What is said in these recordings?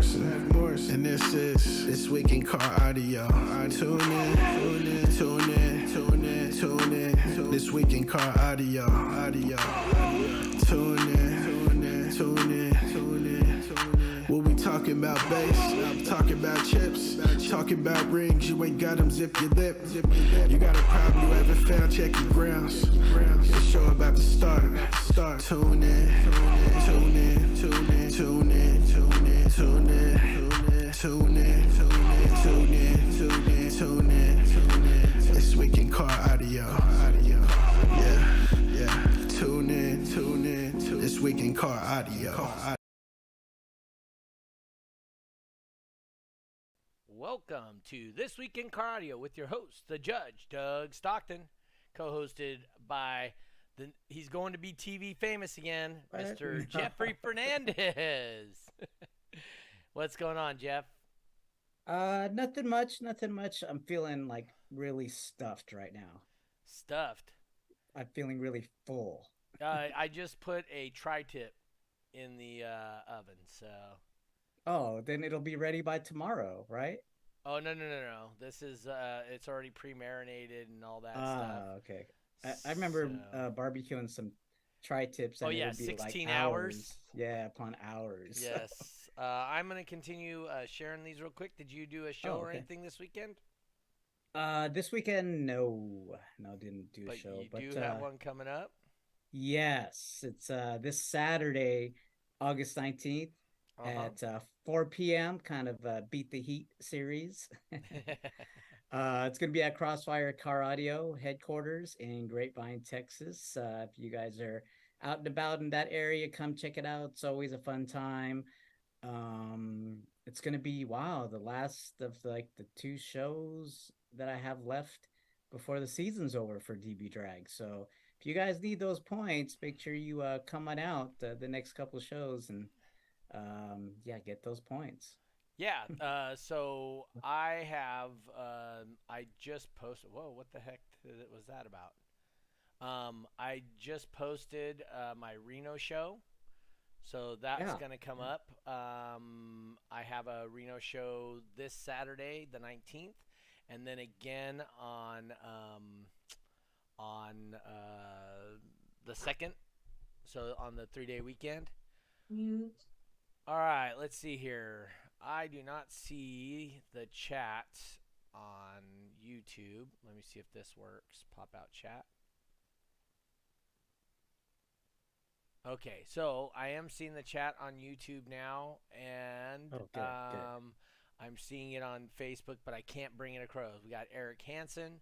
Morrison. And this is This Week in Car Audio. Tune in. This Week in Car Audio. Tune in. We'll be talking about bass, talking about chips, talking about rings. You ain't got them, zip your lip. You got a problem you haven't found, check your grounds. The show about to start. Tune in. This Week in Car Audio. Yeah. Tune in. This Week in Car Audio. Welcome to This Week in Car Audio with your host, the Judge, Doug Stockton, co-hosted by he's going to be TV famous again, Mr. Jeffrey Fernandez. What's going on, Jeff? Nothing much. I'm feeling like really stuffed right now. Stuffed? I'm feeling really full. I just put a tri-tip in the oven, so. Oh, then it'll be ready by tomorrow, right? Oh, no. This is, it's already pre-marinated and all that stuff. Okay. I remember barbecuing some tri-tips. And oh, yeah, it would be 16 like hours. Yeah, upon hours. Yes. I'm going to continue sharing these real quick. Did you do a show or anything this weekend? This weekend, no, didn't do a show. But you do have one coming up? Yes, it's this Saturday, August 19th. At 4 p.m., kind of Beat the Heat series. It's going to be at Crossfire Car Audio headquarters in Grapevine, Texas. If you guys are out and about in that area, come check it out. It's always a fun time. It's going to be, the last of the two shows that I have left before the season's over for DB Drag. So if you guys need those points, make sure you come on out the next couple of shows and get those points. Yeah. So I have I just posted. Whoa, what the heck was that about? I just posted my Reno show, so that's gonna come up. I have a Reno show this Saturday, the 19th, and then again on the 2nd. So on the 3-day weekend. Mute. All right, let's see here. I do not see the chat on YouTube. Let me see if this works. Pop out chat. Okay, so I am seeing the chat on YouTube now, and good. I'm seeing it on Facebook, but I can't bring it across. We got Eric Hansen,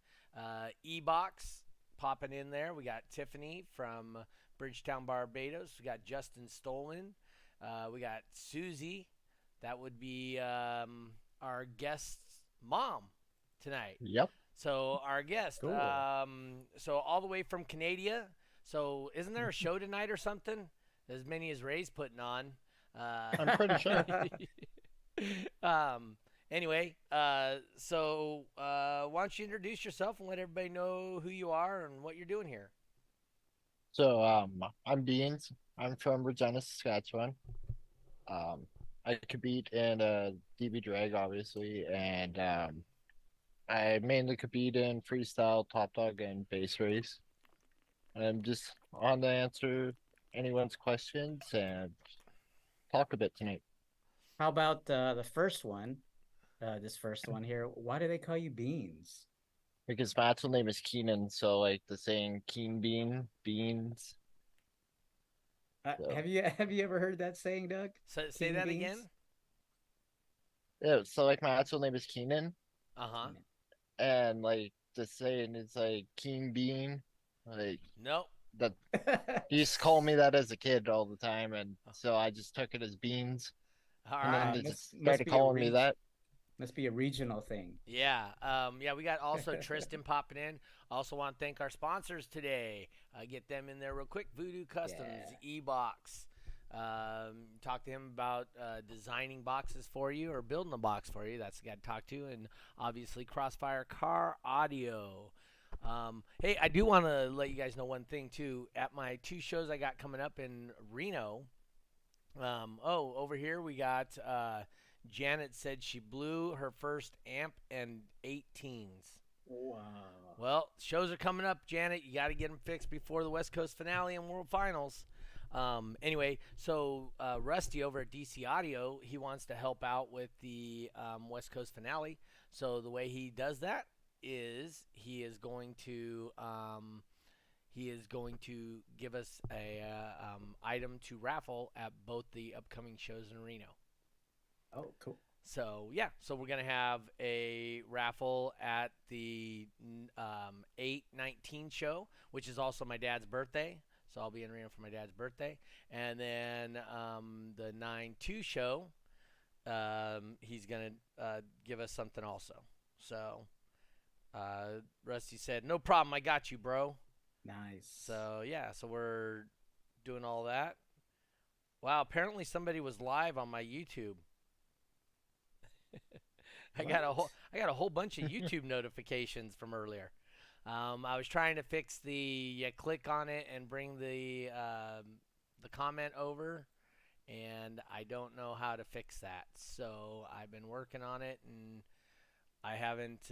E-Box popping in there. We got Tiffany from Bridgetown, Barbados. We got Justin Stolen. We got Susie. That would be our guest's mom tonight. Yep. So our guest. Cool. So all the way from Canada. So isn't there a show tonight or something? As many as Ray's putting on. I'm pretty sure. Anyway, so why don't you introduce yourself and let everybody know who you are and what you're doing here? So I'm Beanz. I'm from Regina, Saskatchewan. I compete in DB Drag, obviously, and I mainly compete in freestyle, top dog, and bass race. And I'm just on to answer anyone's questions and talk a bit tonight. How about the first one? This first one here. Why do they call you Beanz? Because my actual name is Keenan, so like the saying Keen Bean, Beans. So. Have you ever heard that saying, Doug? So, say that Beans? again. Yeah, so like my actual name is Keenan. Uh-huh. And like the saying is like Keen Bean. Like Nope. that he used to call me that as a kid all the time, and so I just took it as Beans. All And right. then they Must just started be a calling me that. Must be a regional thing. Yeah. We got also Tristan popping in. Also want to thank our sponsors today. Get them in there real quick. Voodoo Customs, E-Box. Talk to him about designing boxes for you or building a box for you. That's the guy to talk to. And obviously Crossfire Car Audio. Hey, I do want to let you guys know one thing too. At my 2 shows I got coming up in Reno. Over here we got Janet said she blew her first amp and 18s. Wow. Well, shows are coming up, Janet. You got to get them fixed before the West Coast finale and World Finals. Anyway, so Rusty over at DC Audio, he wants to help out with the West Coast finale. So the way he does that is he is going to give us a item to raffle at both the upcoming shows in Reno. Oh, cool. So yeah, so we're gonna have a raffle at the 8/19 show, which is also my dad's birthday. So I'll be in Reno for my dad's birthday, and then the 9/2 show, he's gonna give us something also. So Rusty said, "No problem, I got you, bro." Nice. So yeah, so we're doing all that. Wow, apparently somebody was live on my YouTube. I got a whole bunch of YouTube notifications from earlier. I was trying to fix the click on it and bring the comment over, and I don't know how to fix that. So I've been working on it, and I haven't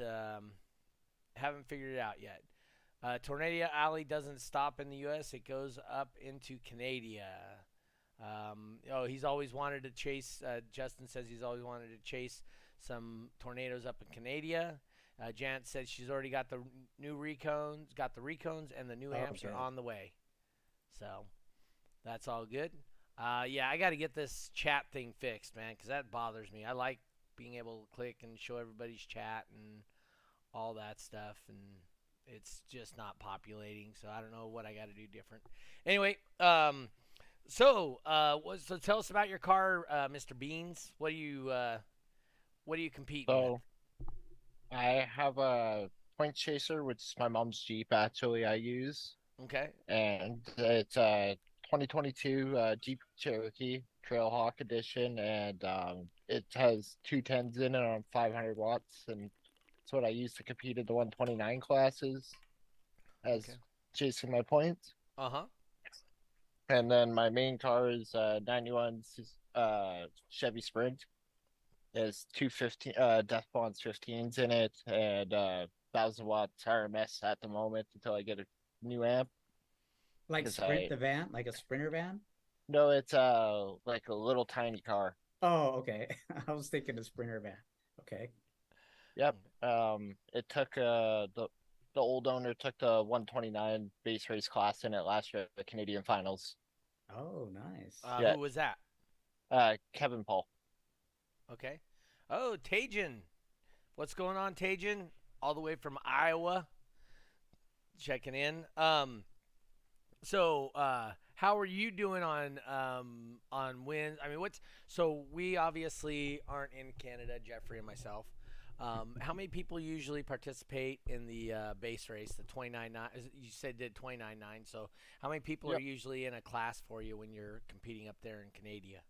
figured it out yet. Tornado Alley doesn't stop in the U.S. It goes up into Canada. He's always wanted to chase. Justin says he's always wanted to chase some tornadoes up in Canada. Janet said she's already got the new recones, and the new amps are on the way. So that's all good. Yeah, I got to get this chat thing fixed, man, because that bothers me. I like being able to click and show everybody's chat and all that stuff, and it's just not populating. So I don't know what I got to do different. Anyway, so tell us about your car, Mr. Beanz. What do you compete with? I have a Point Chaser, which is my mom's Jeep. Actually, I use. Okay. And it's a 2022 Jeep Cherokee Trailhawk edition, and it has 210s in it on 500 watts, and it's what I use to compete in the 129 classes as chasing my points. Uh-huh. And then my main car is 91 Chevy Sprint. There's 215 Death Bonds 15s in it, and 1,000 watts RMS at the moment until I get a new amp. Like the van, like a Sprinter van? No, it's like a little tiny car. Oh, okay. I was thinking a Sprinter van. Okay. Yep. It took the old owner took the 129 base race class in it last year at the Canadian finals. Oh, nice. Yeah. Who was that? Kevin Paul. Okay. Oh, Tajin. What's going on, Tajin? All the way from Iowa. Checking in. So how are you doing on wins? I mean, so we obviously aren't in Canada, Jeffrey and myself. How many people usually participate in the base race, the 29.9? You said did 29.9. So how many people are usually in a class for you when you're competing up there in Canada?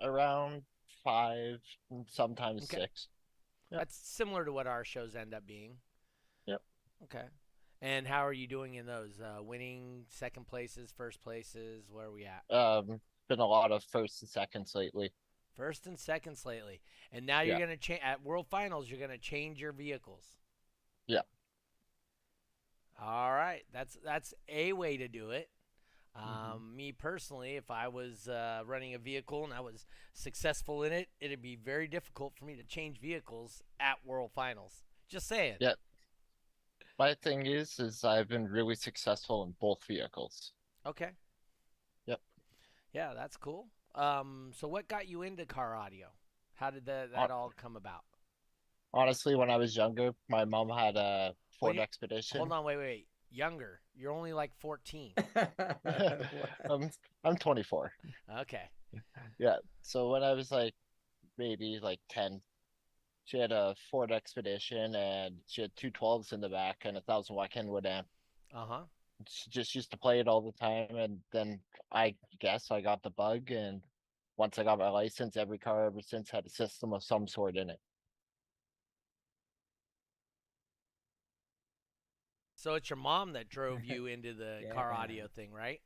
Around 5, sometimes 6. Yep. That's similar to what our shows end up being. Yep. Okay. And how are you doing in those? Winning second places, first places? Where are we at? Been a lot of first and seconds lately. First and seconds lately. And now you're going to change at World Finals. You're going to change your vehicles. Yeah. All right. That's a way to do it. Me personally, if I was running a vehicle and I was successful in it, it'd be very difficult for me to change vehicles at World Finals. Just saying. Yeah. My thing is I've been really successful in both vehicles. Okay. Yep. Yeah, that's cool. So what got you into car audio? How did that all come about? Honestly, when I was younger, my mom had a Ford Expedition. Hold on, wait. Younger. You're only like 14. I'm 24. Okay. Yeah. So when I was maybe 10, she had a Ford Expedition and she had 212s in the back and a 1,000-watt Kenwood amp. Uh-huh. She just used to play it all the time, and then I guess I got the bug, and once I got my license, every car ever since had a system of some sort in it. So it's your mom that drove you into the car audio thing, right?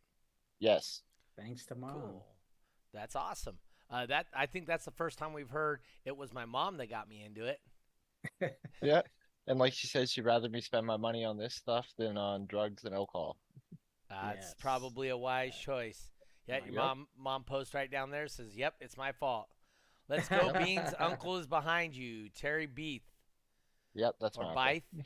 Yes. Thanks to Mom. Cool. That's awesome. That I think that's the first time we've heard it was my mom that got me into it. Yeah. And like she says, she'd rather me spend my money on this stuff than on drugs and alcohol. It's Yes. probably a wise choice. Yeah, your Yep. mom post right down there says, "Yep, it's my fault." Let's go, Yep. Beans. Uncle is behind you. Terry Beath Yep. That's or my uncle. Bythe.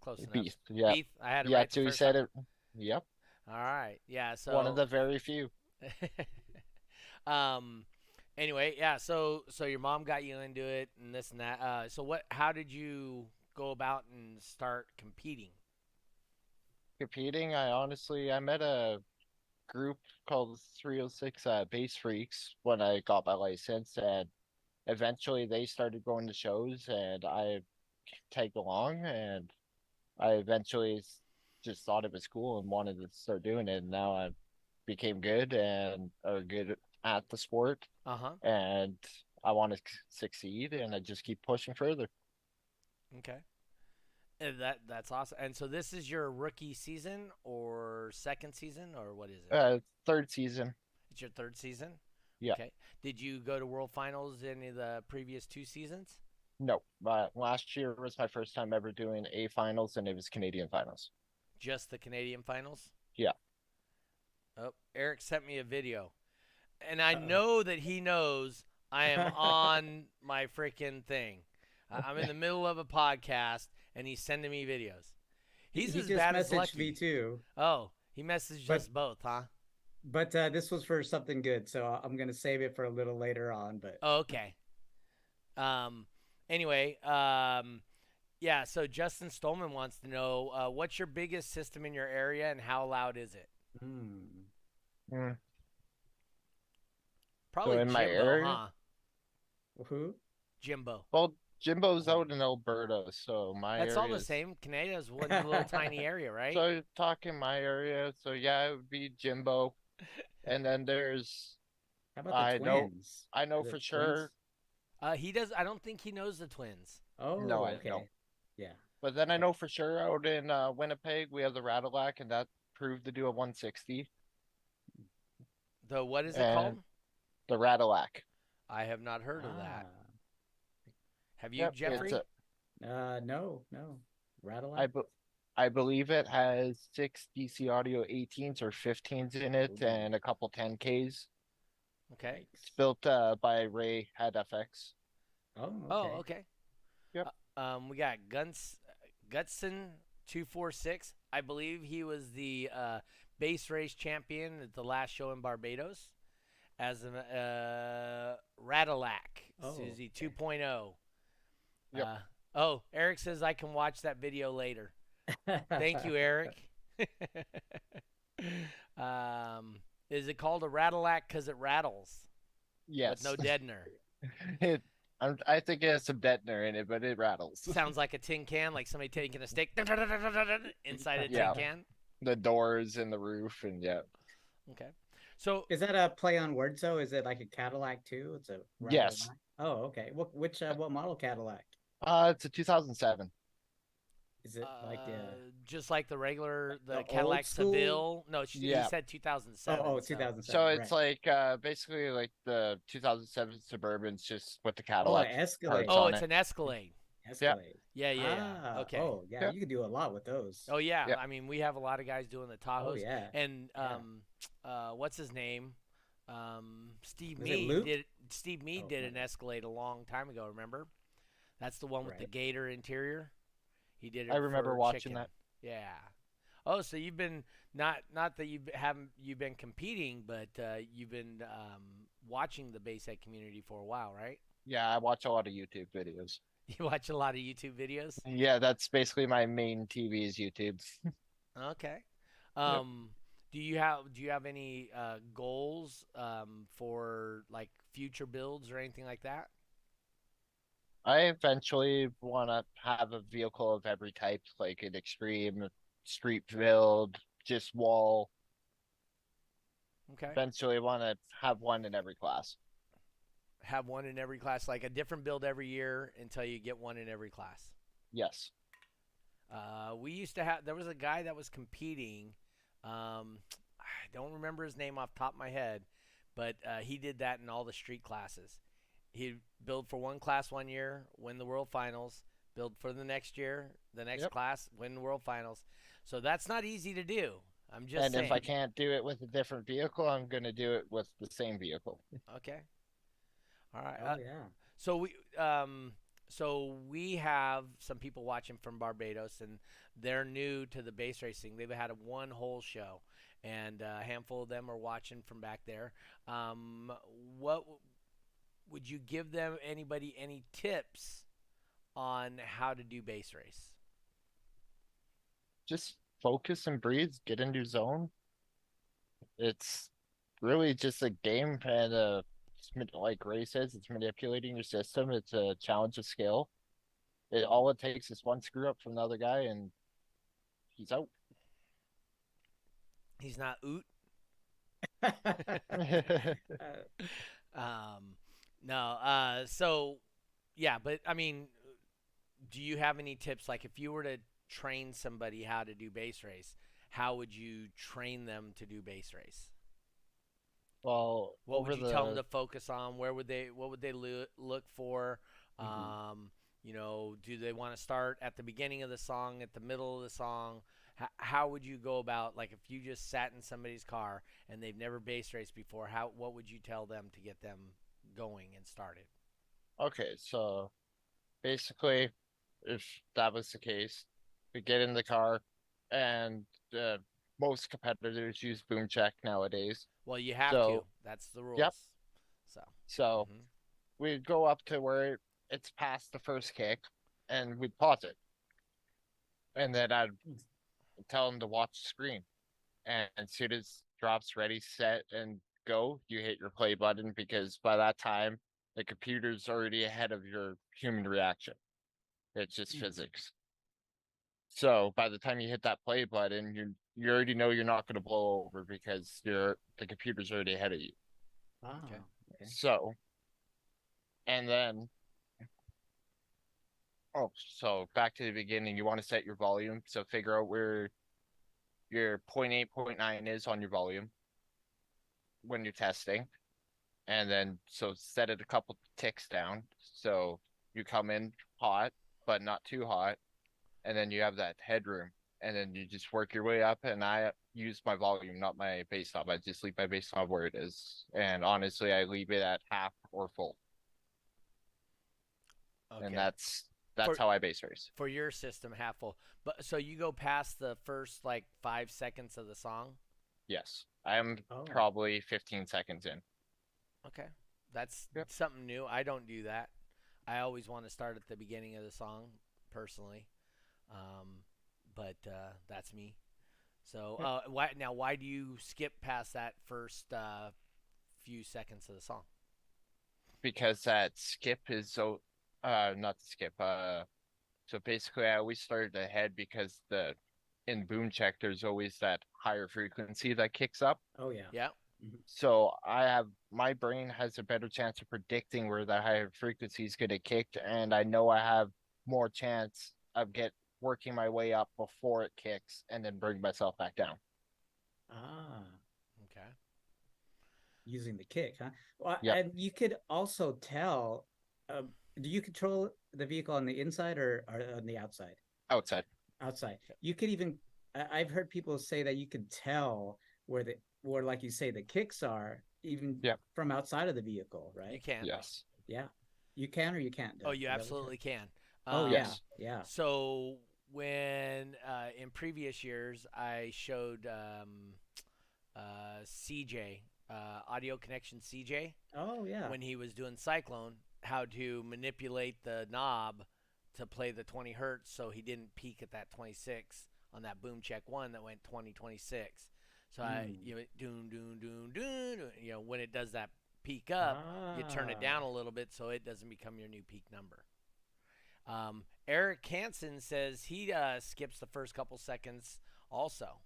Close enough. Beef. Yep. Beath. I had it Yeah. right the Too. He first said time. it. Yep. All right. Yeah. One of So, the very few. um, anyway, yeah. So your mom got you into it and this and that. So what? How did you go about and start competing? Competing, I met a group called 306 Base Freaks when I got my license, and eventually they started going to shows, and I tagged along, and I eventually just thought it was cool and wanted to start doing it. And now I became good and are good at the sport, Uh huh. and I want to succeed, and I just keep pushing further. Okay. That's awesome. And so this is your rookie season or second season or what is it? Third season. It's your third season. Yeah. Okay. Did you go to World Finals any of the previous two seasons? No, but last year was my first time ever doing a finals, and it was Canadian finals. Just the Canadian finals? Yeah. Oh, Eric sent me a video. And I Uh-oh. know that he knows I am on my freaking thing. I'm in the middle of a podcast and he's sending me videos. He's He as just bad as messaged me Lucky. too, Oh, he messaged but us both, huh? this was for something good, so I'm gonna save it for a little later on. But Oh, okay. Um. Anyway, yeah. So Justin Stolman wants to know what's your biggest system in your area and how loud is it? hmm. Mm. So Probably in my Jimbo, area, huh? Who? Jimbo. well, Jimbo's Oh. out in Alberta, so my That's all area the is. same. Canada's one little tiny area, right? So talking my area, so yeah, it would be Jimbo, and then there's How about the I know twins? I know Is it for sure. twins? He does. I don't think he knows the Twins. No, Oh, I don't. okay. Yeah. But then I Okay. know for sure out in Winnipeg we have the Radillac, and that proved to do a 160, The what is it and called? the Radillac. I have not heard of that. Ah. Have you, Yep, it's Jeffrey? a No. I Radillac? be, I believe it has six DC Audio 18s or 15s in it, Ooh, and a couple 10Ks. Okay. It's yikes. built by Ray Head FX. Oh, Oh, okay. okay. Yep. We got Gutson 246. I believe he was the base race champion at the last show in Barbados as a Radillac Oh, Susie okay. 2.0. Yep. Oh, Eric says I can watch that video later. Thank you, Eric. um, is it called a Radillac because it rattles with Yes. no deadener? It, I think it has some deadener in it, but it rattles. Sounds like a tin can, like somebody taking a stick inside a tin Yeah. can. The doors and the roof, and yeah. Okay. So, Is that a play on words though? Is it like a Cadillac too? It's a Yes. Radillac. Oh, okay. What model Cadillac? It's a 2007. Is it like just like the regular, the the Cadillac old school? Seville. No, he Yeah. said 2007. Oh, so- 2007. So it's Right. like basically like the 2007 Suburbans, just with the Oh, Cadillac an Escalade. parts Oh, on it's it. an Escalade. Escalade. Yeah, yeah, yeah. Ah, Okay. oh yeah, Yeah. you could do a lot with those. Oh yeah. Yeah. I mean, we have a lot of guys doing the Oh Tahoes. yeah. And Yeah. what's his name? Steve Is it Mead Luke? did. Steve Mead Oh, did no. an Escalade a long time ago. Remember? That's the one with the Right. gator interior. He did it. I remember for watching chicken. that. Yeah. Oh, so you've been not that you've been competing, but you've been watching the base head community for a while, right? Yeah, I watch a lot of YouTube videos. You watch a lot of YouTube videos. Yeah, that's basically my main TV is YouTube. Okay. Yep. Do you have any goals for like future builds or anything like that? I eventually want to have a vehicle of every type, like an extreme, street build, just wall. Okay. Eventually want to have one in every class. Have one in every class, like a different build every year until you get one in every class. Yes. We used to have. There was a guy that was competing. I don't remember his name off the top of my head, but he did that in all the street classes. He'd build for one class one year, win the world finals, build for the next year, the next Yep. class, win the world finals. So that's not easy to do. I'm just And if I saying. can't do it with a different vehicle, I'm gonna do it with the same vehicle. Okay. All right. Oh yeah. So we have some people watching from Barbados, and they're new to the base racing. They've had a one whole show, and a handful of them are watching from back there. What would you give them? Anybody any tips on how to do base race? Just focus and breathe, get into zone. It's really just a game and like Ray says, it's manipulating your system. It's a challenge of skill. All it takes is one screw up from the other guy and he's out. He's not oot. Uh, No. So yeah, but I mean, do you have any tips? Like, if you were to train somebody how to do base race, how would you train them to do base race? Well, What over would you tell them the to focus on? What would they look for? mhm. Do they want to start at the beginning of the song, at the middle of the song? How would you go about, like, if you just sat in somebody's car and they've never base raced before? What would you tell them to get them going and started? Okay, so basically, if that was the case, we get in the car, and uh, most competitors use boom check nowadays. Well, you have to. So, That's the yep. rules. So. So Hmm. we'd go up to where it's past the first kick, and we'd pause it, and then I'd tell them to watch the screen. And as soon as drops ready, set, and go, you hit your play button because by that time the computer's already ahead of your human reaction. It's just Mm. physics. So by the time you hit that play button, you already know you're not going to blow over because the computer's already ahead of you. Ah, Okay. okay. So and then so back to the beginning, you want to set your volume. So figure out where your point 0.8, point 0.9 is on your volume when you're testing. And then so set it a couple ticks down. So you come in hot, but not too hot. And then you have that headroom. And then you just work your way up. And I use my volume, not my bass knob. I just leave my bass knob where it is. And honestly, I leave it at half or full. And Okay. that's For how I bass race. for your system, half full. But so you go past the first, like, 5 seconds of the song. Yes. I'm Oh. probably 15 seconds in. Okay. That's Yep. something new. I don't do that. I always want to start at the beginning of the song, personally. Um, but that's me. So why do you skip past that first few seconds of the song? Because that skip is so not the skip. So basically I always started ahead because the in boom check there's always that higher frequency that kicks up. Oh yeah. Yeah. Mhm. So my brain has a better chance of predicting where the higher frequency is gonna kick, and I know I have more chance of get working my way up before it kicks and then bring myself back down. Ah, Okay. using the kick, huh? Well, Yep. and you could also tell. Do you control the vehicle on the inside or on the outside? Outside. Outside. You could even. I've heard people say that you can tell where, like you say, the kicks are even Yep. from outside of the vehicle, You right? can. Yes. Yeah, you can or you can't, Oh, Doug. you Is that what you're? absolutely can. Oh yeah, Um, Yes. yeah. so when in previous years I showed CJ, Audio Connection CJ, Oh yeah. when he was doing Cyclone, how to manipulate the knob to play the 20 hertz so he didn't peak at that 26 on that boom check one that went 20 26. So Mm. doom doom doom doom, when it does that peak up, you turn it down Ah. a little bit so it doesn't become your new peak number. Eric Hansen says he skips the first couple seconds also.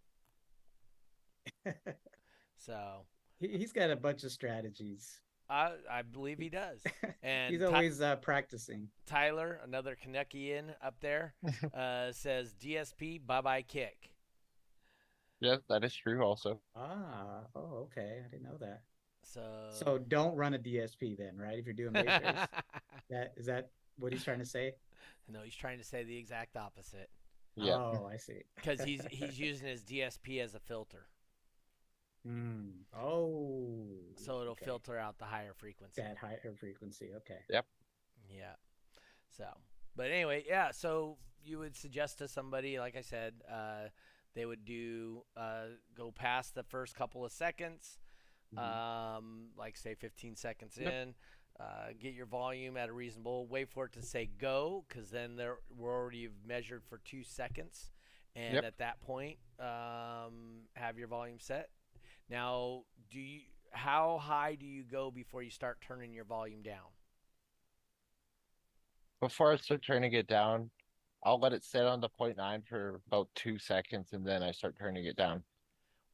So He's got a bunch of strategies. I believe he does. He's And always practicing. Tyler, another Canuckian up there, says DSP bye bye kick. Yeah, that is true also. Ah, oh, okay. I didn't know that. So don't run a DSP then, right? If you're doing base race, that what he's trying to say? No, he's trying to say the exact opposite. Yeah. Oh, I see. Because he's using his DSP as a filter, Oh, so it'll okay. filter out the higher frequency. That higher frequency. Okay. Yep. Yeah. So, but anyway, yeah. So you would suggest to somebody, like I said, they would do go past the first couple of seconds, like say 15 seconds in. Get your volume at a reasonable. Wait for it to say go, because then we're already measured for 2 seconds, and at that point, have your volume set. Now, how high do you go before you start turning your volume down? Before I start turning it down, I'll let it sit on the 0.9 for about 2 seconds, and then I start turning it down.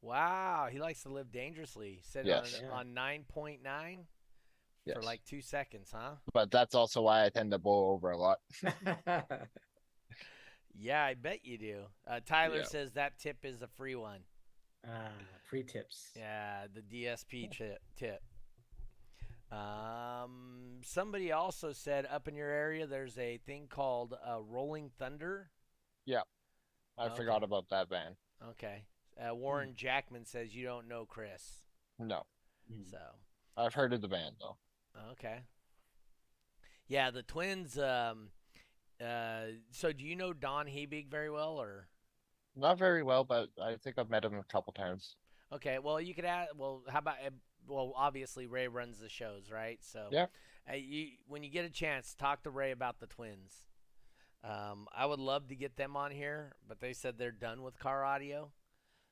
Wow, he likes to live dangerously. Sit Yes. on 9.9 for Yes. like 2 seconds, huh? But that's also why I tend to blow over a lot. Yeah, I bet you do. Tyler Yeah. says that tip is a free one. Free tips. Yeah, the DSP tip. Somebody also said up in your area there's a thing called Rolling Thunder. Yeah. I Okay. forgot about that band. Okay. Warren Jackman says you don't know Chris. No. So. I've heard of the band though. Okay. Yeah, the Twins. So do you know Don Hebig very well, or? Not very well, but I think I've met him a couple times. Okay, well you could add. Well, how about? Well, obviously Ray runs the shows, right? So Yeah. when you get a chance, talk to Ray about the Twins. I would love to get them on here, but they said they're done with car audio.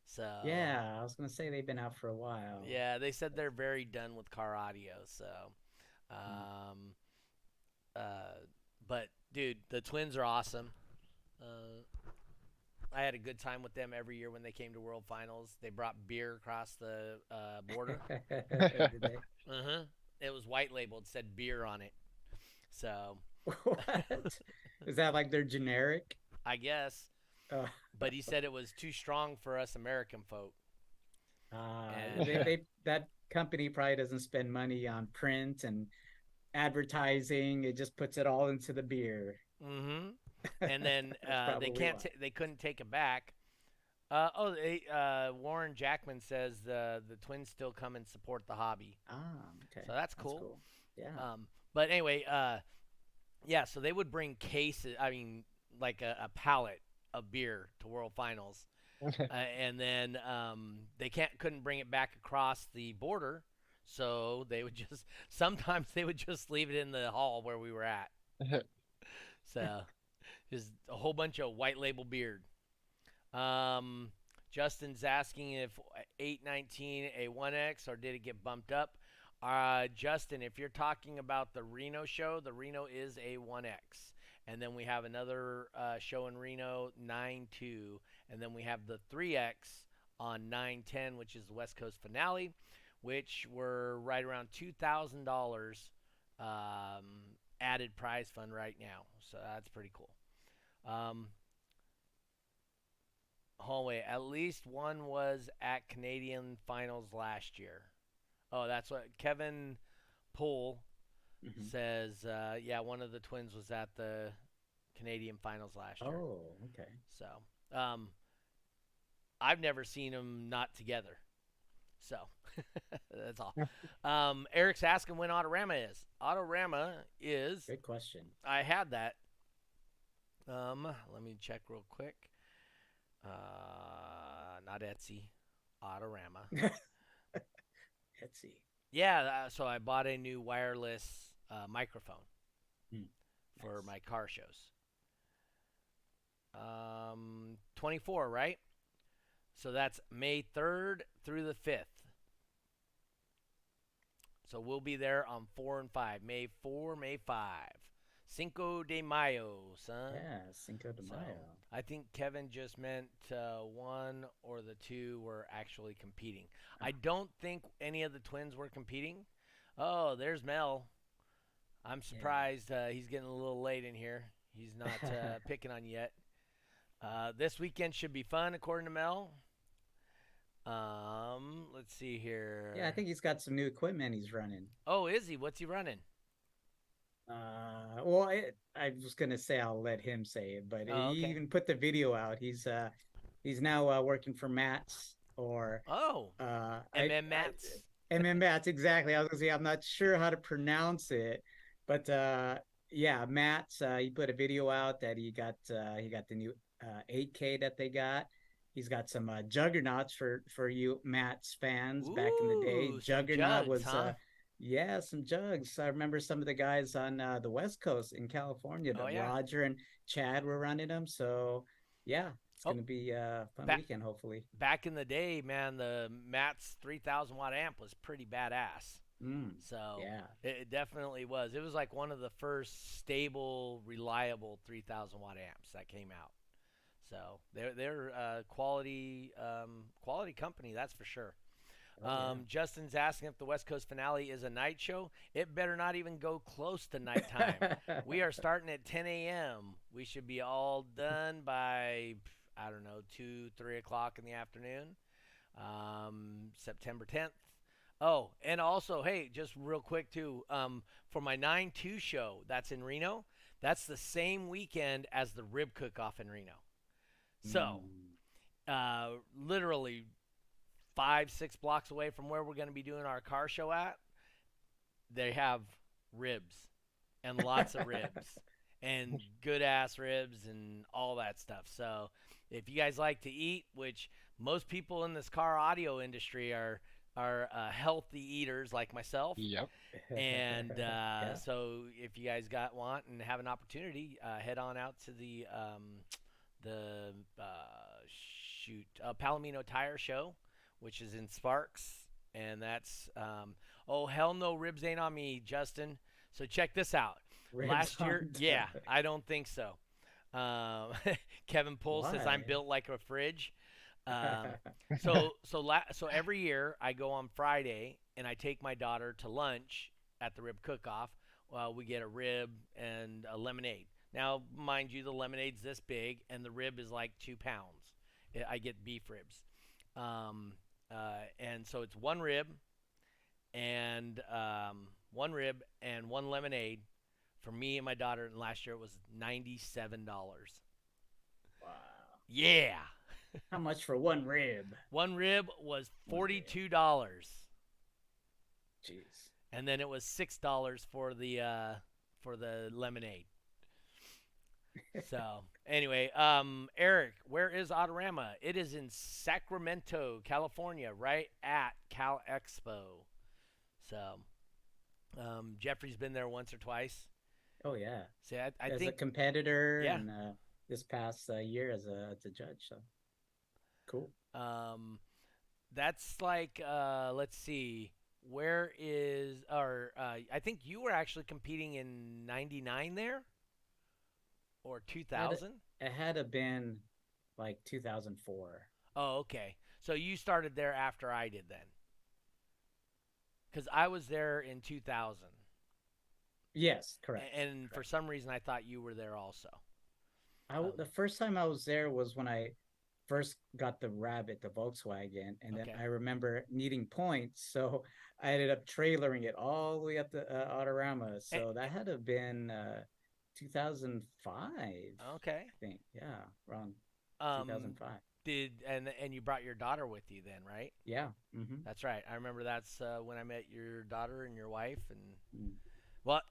So Yeah, I was gonna say they've been out for a while. yeah, they said they're very done with car audio. So, but dude, the Twins are awesome. I had a good time with them every year when they came to World Finals. They brought beer across the border. Did they? It was white labeled, said beer on it. So What? Is that like their generic? I guess. But he said it was too strong for us American folk. That company probably doesn't spend money on print and advertising. It just puts it all into the beer. And then they couldn't take it back. Warren Jackman says the Twins still come and support the hobby. Okay. So that's cool. Yeah. But anyway, yeah. So they would bring cases. I mean, like a pallet of beer to World Finals, and then they couldn't bring it back across the border, so they would sometimes they would just leave it in the hall where we were at. So just a whole bunch of white label beer. Justin's asking if 819 a 1X or did it get bumped up? Justin, if you're talking about the Reno show, the Reno is a 1X. And then we have another show in Reno, 9-2. And then we have the 3X on 9-10, which is the West Coast finale, which were right around $2,000 added prize fund right now. So that's pretty cool. Hallway, at least one was at Canadian finals last year. Oh, that's what Kevin Poole says. Yeah, one of the Twins was at the Canadian finals last year. Oh, okay. So, I've never seen them not together. So, that's all. Eric's asking when Autorama is. Autorama is. Good question. I had that. Let me check real quick. Not Etsy. Autorama. Etsy. Yeah, so I bought a new wireless microphone for my car shows. 24, right? So that's May 3rd through the 5th. So we'll be there on 4 and 5. May 4, May 5. Cinco de Mayo, son. Yeah, Cinco de Mayo. I think Kevin just meant one or the two were actually competing. I don't think any of the Twins were competing. Oh, there's Mel. I'm surprised he's getting a little late in here. He's not picking on you yet. This weekend should be fun, according to Mel. Let's see Yeah, I here. think he's got some new equipment he's running. Oh, is he? What's he running? I was gonna say I'll let him say it, but he Oh, okay. even put the video out. He's now working for Mats or Oh, MM I Mats. MM Mats exactly. I was gonna say I'm not sure how to pronounce it, but yeah, Mats. He put a video out that he got the new 8K that they got. He's got some juggernauts for you Mats fans back in the day. Ooh, some Juggernaut jugs, was huh? yeah, some jugs. I remember some of the guys on the West Coast in California, Oh that yeah. Roger and Chad were running them. So yeah, it's Oh, gonna be a fun back weekend, hopefully. back in the day, man, the Mats 3000-watt amp was pretty badass. Mm, So yeah. it definitely was. It was like one of the first stable, reliable 3000-watt amps that came out. So they're quality company, that's for sure. Oh yeah. Justin's asking if the West Coast finale is a night show. It better not even go close to nighttime. We are starting at 10 a.m. We should be all done by, I don't know, 2, 3 o'clock in the afternoon, September 10th. Oh, and also, hey, just real quick, too, for my 9/2 show that's in Reno, that's the same weekend as the rib cook off in Reno. So, Mm. literally 5, 6 blocks away from where we're going to be doing our car show at, they have ribs and lots of ribs and good ass ribs and all that stuff. So if you guys like to eat, which most people in this car audio industry are healthy eaters like myself, Yep. and Yeah. so if you guys got want and have an opportunity, head on out to the Palomino Tire Show, which is in Sparks, and that's oh hell no, ribs ain't on me, Justin. So check this out. Ribs Last year, on yeah, deck. I don't think so. Um, Kevin Poole says I'm Why? built like a fridge. So every year I go on Friday and I take my daughter to lunch at the rib cook-off. Well, we get a rib and a lemonade. Now, mind you, the lemonade's this big and the rib is like 2 pounds. I get beef ribs, and so it's one rib and one lemonade for me and my daughter. And last year it was $97. Wow. Yeah. How much for one rib? One rib was One rib. $42, Jeez. and then it was $6 for the lemonade. So anyway, Eric, where is Autorama? It is in Sacramento, California, right at Cal Expo. So Jeffrey's been there once or twice. Oh yeah. See, I As a think, competitor yeah. and this past year as a judge. So cool. Um, that's like, let's see, where is, or I think you were actually competing in '99 there or Had 2000. it had to been like 2004. Oh, okay. So you started there after I did then, because I was there in 2000, Yes, correct. and for Correct. some reason I thought you were there also. The first time I was there was when I first got the Rabbit, the Volkswagen, and then Okay. I remember needing points, so I ended up trailering it all the way up to Autorama. Eh, So that had to have been 2005, okay. I think. Yeah, around Um, 2005. did and you brought your daughter with you then, right? Yeah. Mm-hmm. That's right. I remember that's when I met your daughter and your wife. And Mm. well,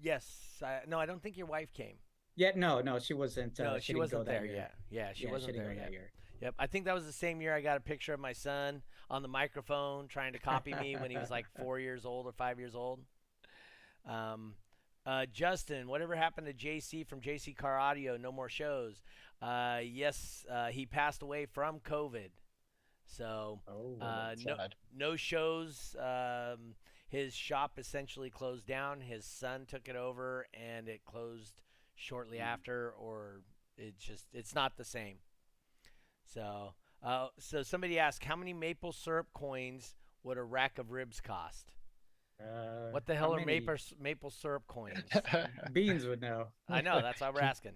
yes, no, I don't think your wife came. Yeah, no, no, she wasn't. No, She she didn't go wasn't that there year. yet. Yeah, she Yeah, she wasn't didn't there go that yet. year. Yep, I think that was the same year I got a picture of my son on the microphone trying to copy me when he was like 4 years old or 5 years old. Um, Justin, whatever happened to JC from JC Car Audio? No more shows. Yes, he passed away from COVID. So Oh, Oh, that's no sad. no shows. His shop essentially closed down. His son took it over, and it closed shortly after, or it's not the same. So somebody asked, how many maple syrup coins would a rack of ribs cost? What the how hell are many maple syrup coins? beans would know? I know, that's why we're asking.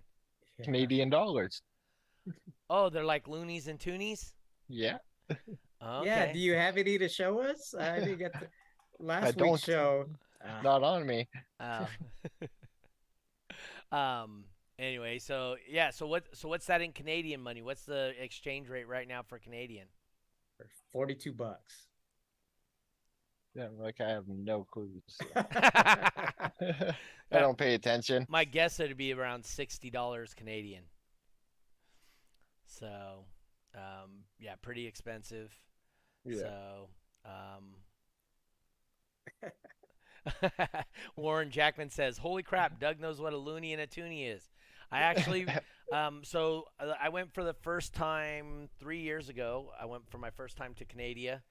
Yeah. Canadian dollars. Oh, they're like loonies and toonies. Yeah. Yeah, do Okay. you have any to show us? I didn't get the I last week's don't. show. Ah, Not on me. Uh, um. Anyway, so yeah. So what's that in Canadian money? What's the exchange rate right now for Canadian? for $42. Yeah, like I have no clues. uh, I don't pay attention. my guess it'd be around $60 Canadian. So, yeah, pretty expensive. Yeah. So, Warren Jackman says, "Holy crap, Doug knows what a loony and a toonie is." I actually, I went for the first time 3 years ago. I went for my first time to Canada.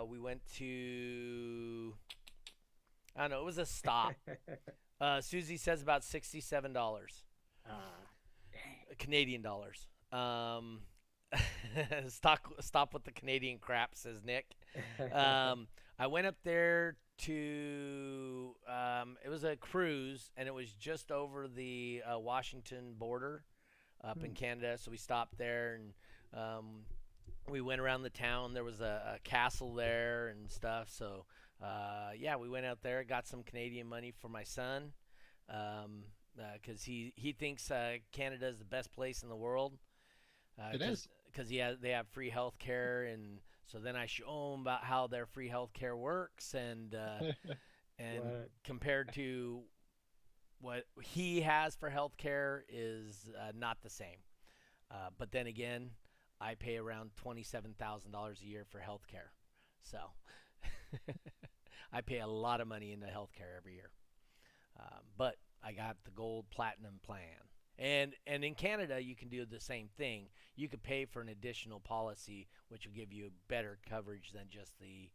We went to, I don't know, it was a stop. Susie says about $67 Ah, dang. Canadian dollars. Stop with the Canadian crap, says Nick. I went up there to it was a cruise, and it was just over the Washington border up in Canada. So we stopped there, and we went around the town. There was a castle there and stuff. So yeah, we went out there, got some Canadian money for my son, because he thinks Canada is the best place in the world. It is. Because they have free health care, and so then I show him about how their free health care works, and What? compared to what he has for health care is not the same. But then again, I pay around $27,000 a year for health care, so I pay a lot of money into health care every year. But I got the gold platinum plan. And in Canada, you can do the same thing. You could pay for an additional policy, which will give you better coverage than just the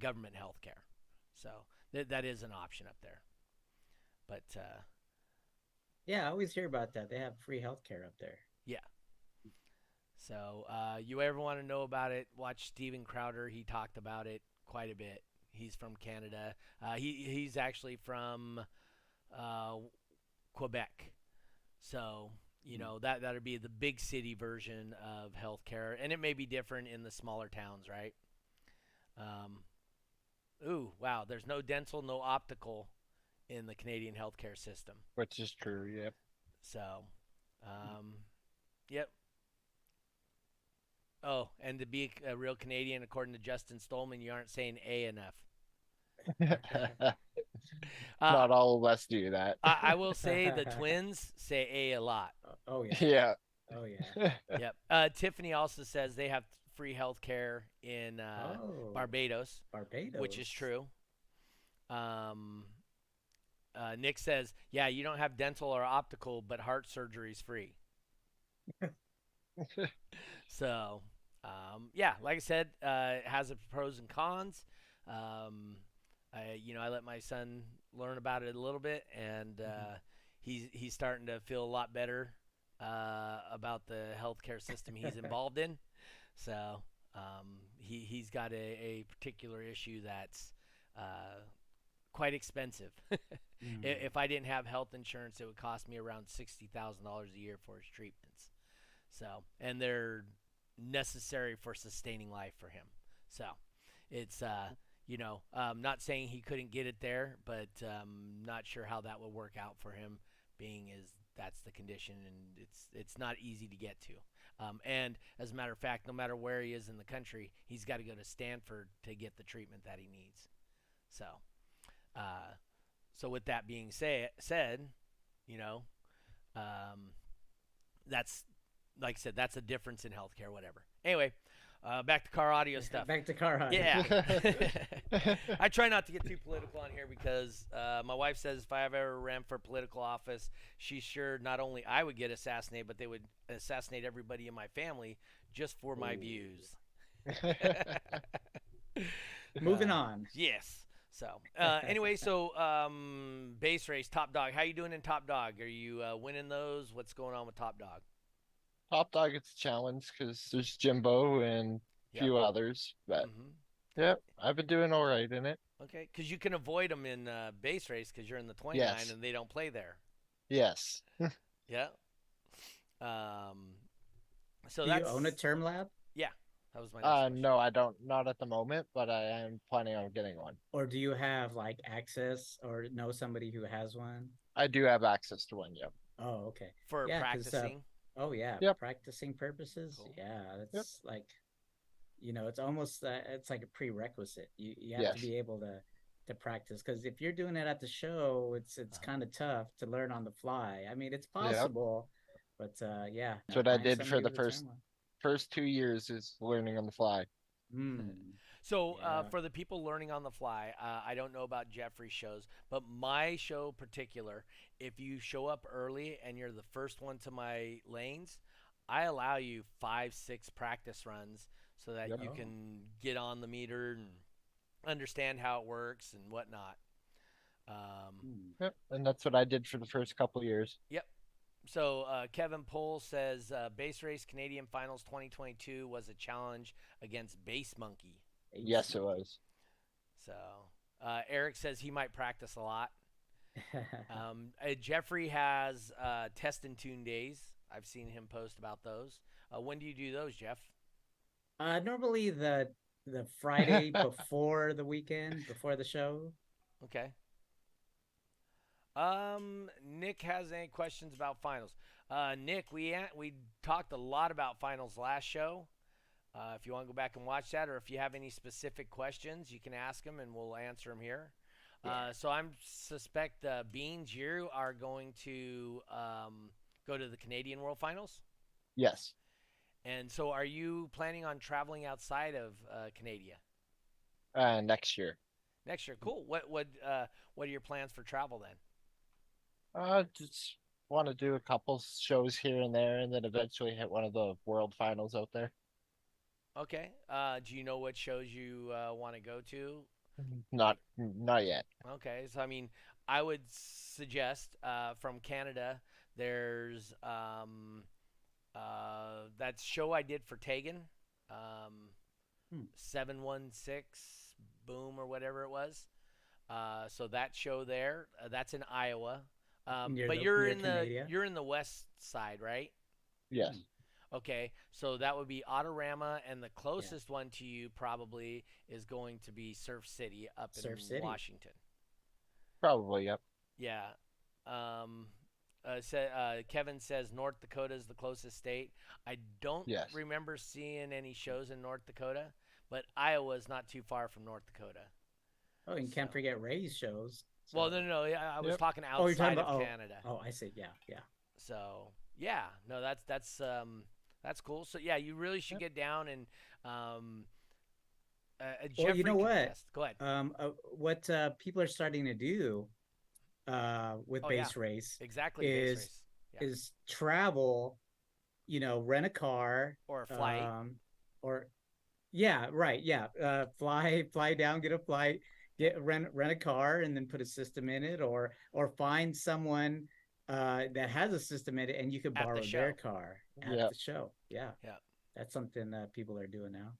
government health care. So that is an option up there. But Yeah, I always hear about that. They have free healthcare up there. yeah. So you ever want to know about it? Watch Steven Crowder. He talked about it quite a bit. He's from Canada. He's actually from uh, Quebec. So, that'd be the big city version of healthcare, and it may be different in the smaller towns, right? Um, ooh, wow, there's no dental, no optical in the Canadian healthcare system. Which is true. Yep. So, um, yep. Oh, and to be a real Canadian, according to Justin Stolman, you aren't saying A enough. Not all of us do that. I will say the Twins say A a lot. Oh yeah. Yeah. Oh yeah. Yep. Tiffany also says they have free health care in Oh, Barbados, Barbados. which is true. Nick says, yeah, you don't have dental or optical, but heart surgery is free. So, yeah, like I said, it has its pros and cons. I let my son learn about it a little bit, and he's starting to feel a lot better about the healthcare system he's involved in. So he's got a particular issue that's quite expensive. If I didn't have health insurance, it would cost me around $60,000 a year for his treatments. So, and they're necessary for sustaining life for him. So, it's not saying he couldn't get it there, but not sure how that would work out for him, being as that's the condition, and it's not easy to get to. And as a matter of fact, no matter where he is in the country, he's got to go to Stanford to get the treatment that he needs. So, so with that being said, that's like I said, that's a difference in healthcare, whatever. Anyway, back to car audio stuff. Back to car audio. Yeah. I try not to get too political on here because my wife says if I ever ran for political office, she's sure not only I would get assassinated, but they would assassinate everybody in my family just for my views. Moving on. Yes. So anyway, base race, Top Dog. How you doing in Top Dog? Are you winning those? What's going on with Top Dog? Top Dog, it's a challenge because there's Jimbo and a few others, but yep, I've been doing all right in it. Okay, because you can avoid them in base race because you're in the 29 Yes. and they don't play there. Yes. Yeah. So Do that's you own a term lab? yeah. That was my next question. No, I don't. Not at the moment, but I am planning on getting one. Or do you have like access or know somebody who has one? I do have access to one. Yep. Oh, okay. For Yeah, because practicing. oh yeah, Yep. practicing purposes. Cool. Yeah, Yep. that's like, it's almost it's like a prerequisite. You have to Yes. be able to practice, because if you're doing it at the show, it's Uh-huh. kind of tough to learn on the fly. I mean, it's Yep. possible, but yeah, That's what I find did for somebody the with a first camera. 2 years is learning on the fly. Hmm. So, Yeah. for the people learning on the fly, I don't know about Jeffrey's shows, but my show particular, if you show up early and you're the first one to my lanes, I allow you 5, 6 practice runs so that Yep. you Oh. can get on the meter and understand how it works and whatnot. Um, Hmm. Yep. And that's what I did for the first couple years. yep. So Kevin Pohl says Base Race Canadian Finals 2022 was a challenge against Base Monkey. Ace Yes, it monkey. was. So Eric says he might practice a lot. Jeffrey has test and tune days. I've seen him post about those. When do you do those, Jeff? Normally the Friday before the weekend, before the show. Okay. Nick has any questions about finals? Nick, we talked a lot about finals last show. If you want to go back and watch that, or if you have any specific questions, you can ask them and we'll answer them here. Yeah. So I'm suspect Beans, you are going to go to the Canadian World Finals, Yes. and so are you planning on traveling outside of Canada Next year. next year? Cool. What are your plans for travel then? Just want to do a couple shows here and there, and then eventually hit one of the world finals out there. Okay. Do you know what shows you want to go to? Not yet. Okay. So I mean, I would suggest from Canada. There's that show I did for Tegan, um, Hmm. 716 Boom or whatever it was. So that show there, that's in Iowa. But Near Canada. you're in the west side, right? Hmm. Yes. Okay, so that would be Autorama, and the Yeah. closest one to you probably is going to be Surf City up in Surf City. Washington. Probably. Yep. Yeah. Um, Kevin says North Dakota is the closest state. I don't Yes. remember seeing any shows in North Dakota, but Iowa is not too far from North Dakota. Oh, and can't So, forget Ray's shows. well, So. no. Yeah, I was Yep. talking Oh, you're talking outside about, of oh. Canada. Oh, I see. Yeah, yeah. So yeah, no, that's cool. So yeah, you really should Yep. get down and Well, you Jeffrey know can what? attest. Go ahead. What people are starting to do with Oh yeah, Base Race exactly. Base is race. Yeah, is travel, rent a car, or a flight or yeah, right, yeah, fly down, get a flight, get rent a car, and then put a system in it, or find someone that has a system in it, and you could at the borrow their show. car at Yep. the show. Yeah, Yeah. that's something that people are doing now.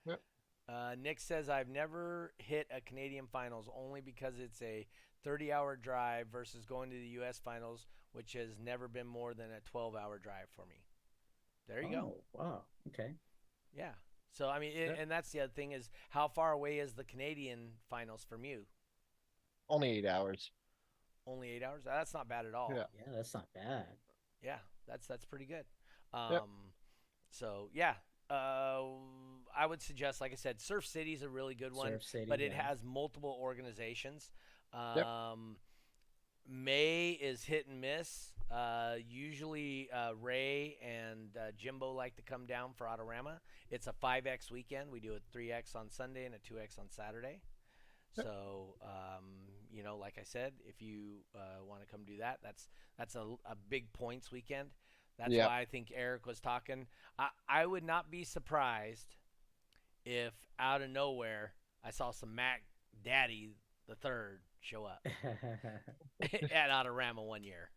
Yep. Nick says I've never hit a Canadian finals only because it's a 30-hour drive versus going to the U.S. finals, which has never been more than a 12-hour drive for me. There you go. Oh, wow. Okay. Yeah. So I mean, Yep. and that's the other thing is how far away is the Canadian finals from you? Only 8 hours. Only 8 hours. That's not bad at all. Yeah. Yeah, that's not bad. Yeah, that's pretty good. Yep. So yeah, I would suggest, like I said, Surf City is a really good one, Surf City, but it yeah. has multiple organizations. Yep. May is hit and miss. Usually Ray and Jimbo like to come down for Autorama. It's a 5X weekend. We do a 3X on Sunday and a 2X on Saturday. Yep. So, like I said, if you want to come do that, that's a big points weekend. That's Yep. why I think Eric was talking. I would not be surprised if out of nowhere I saw some Mac Daddy the third show up at Autorama one year.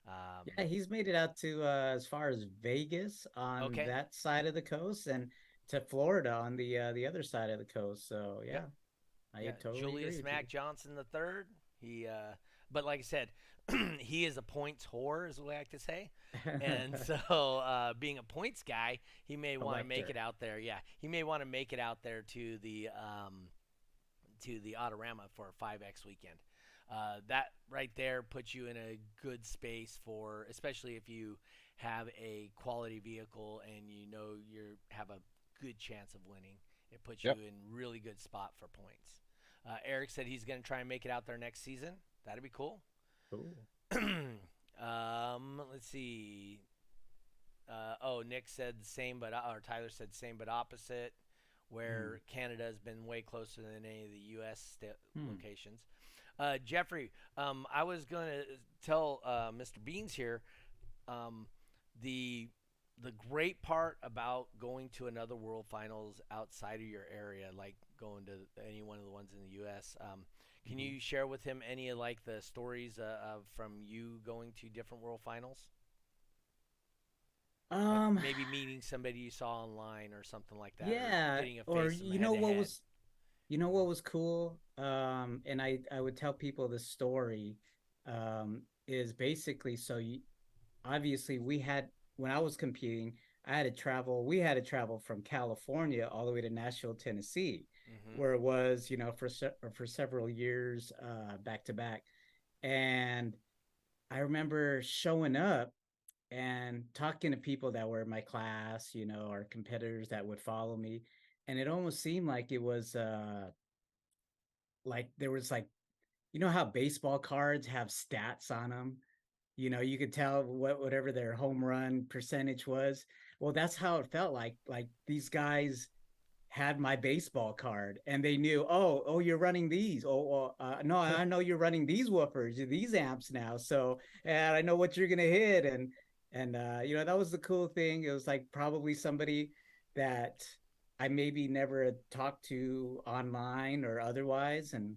Yeah, he's made it out to as far as Vegas on Okay. that side of the coast, and to Florida on the other side of the coast. So yeah, Yep. I Yeah, totally agree Julius with Mac Johnson the third. He But like I said, he is a points whore, is the way I like to say. And so, being a points guy, he may want to make Collector. it out there. Yeah, he may want to make it out there to the Autorama for a 5X weekend. That right there puts you in a good space for, especially if you have a quality vehicle and you know you have a good chance of winning. It puts you Yep. in really good spot for points. Eric said he's going to try and make it out there next season. That'd be cool. Cool. Let's see. Nick said the same, or Tyler said same but opposite, where Canada has been way closer than any of the U.S. locations. Jeffrey, I was going to tell Mr. Beanz here, the the great part about going to another World Finals outside of your area, like going to any one of the ones in the U.S. Can you share with him any of like the stories from you going to different World Finals? Like Um, maybe meeting somebody you saw online or something like that, or yeah, getting a or face them head to head. you know what was cool? And I would tell people the story, is basically obviously we had when I was competing, we had to travel from California all the way to Nashville, Tennessee, Hmm. where it was, for several years, back to back. And I remember showing up and talking to people that were in my class, or competitors that would follow me. And it almost seemed like it was like there was like, how baseball cards have stats on them. You could tell whatever their home run percentage was. Well, that's how it felt like. Like these guys had my baseball card and they knew, oh, you're running these. No, I know you're running these woofers, these amps now. So, and I know what you're gonna hit. And that was the cool thing. It was like probably somebody that I maybe never had talked to online or otherwise, and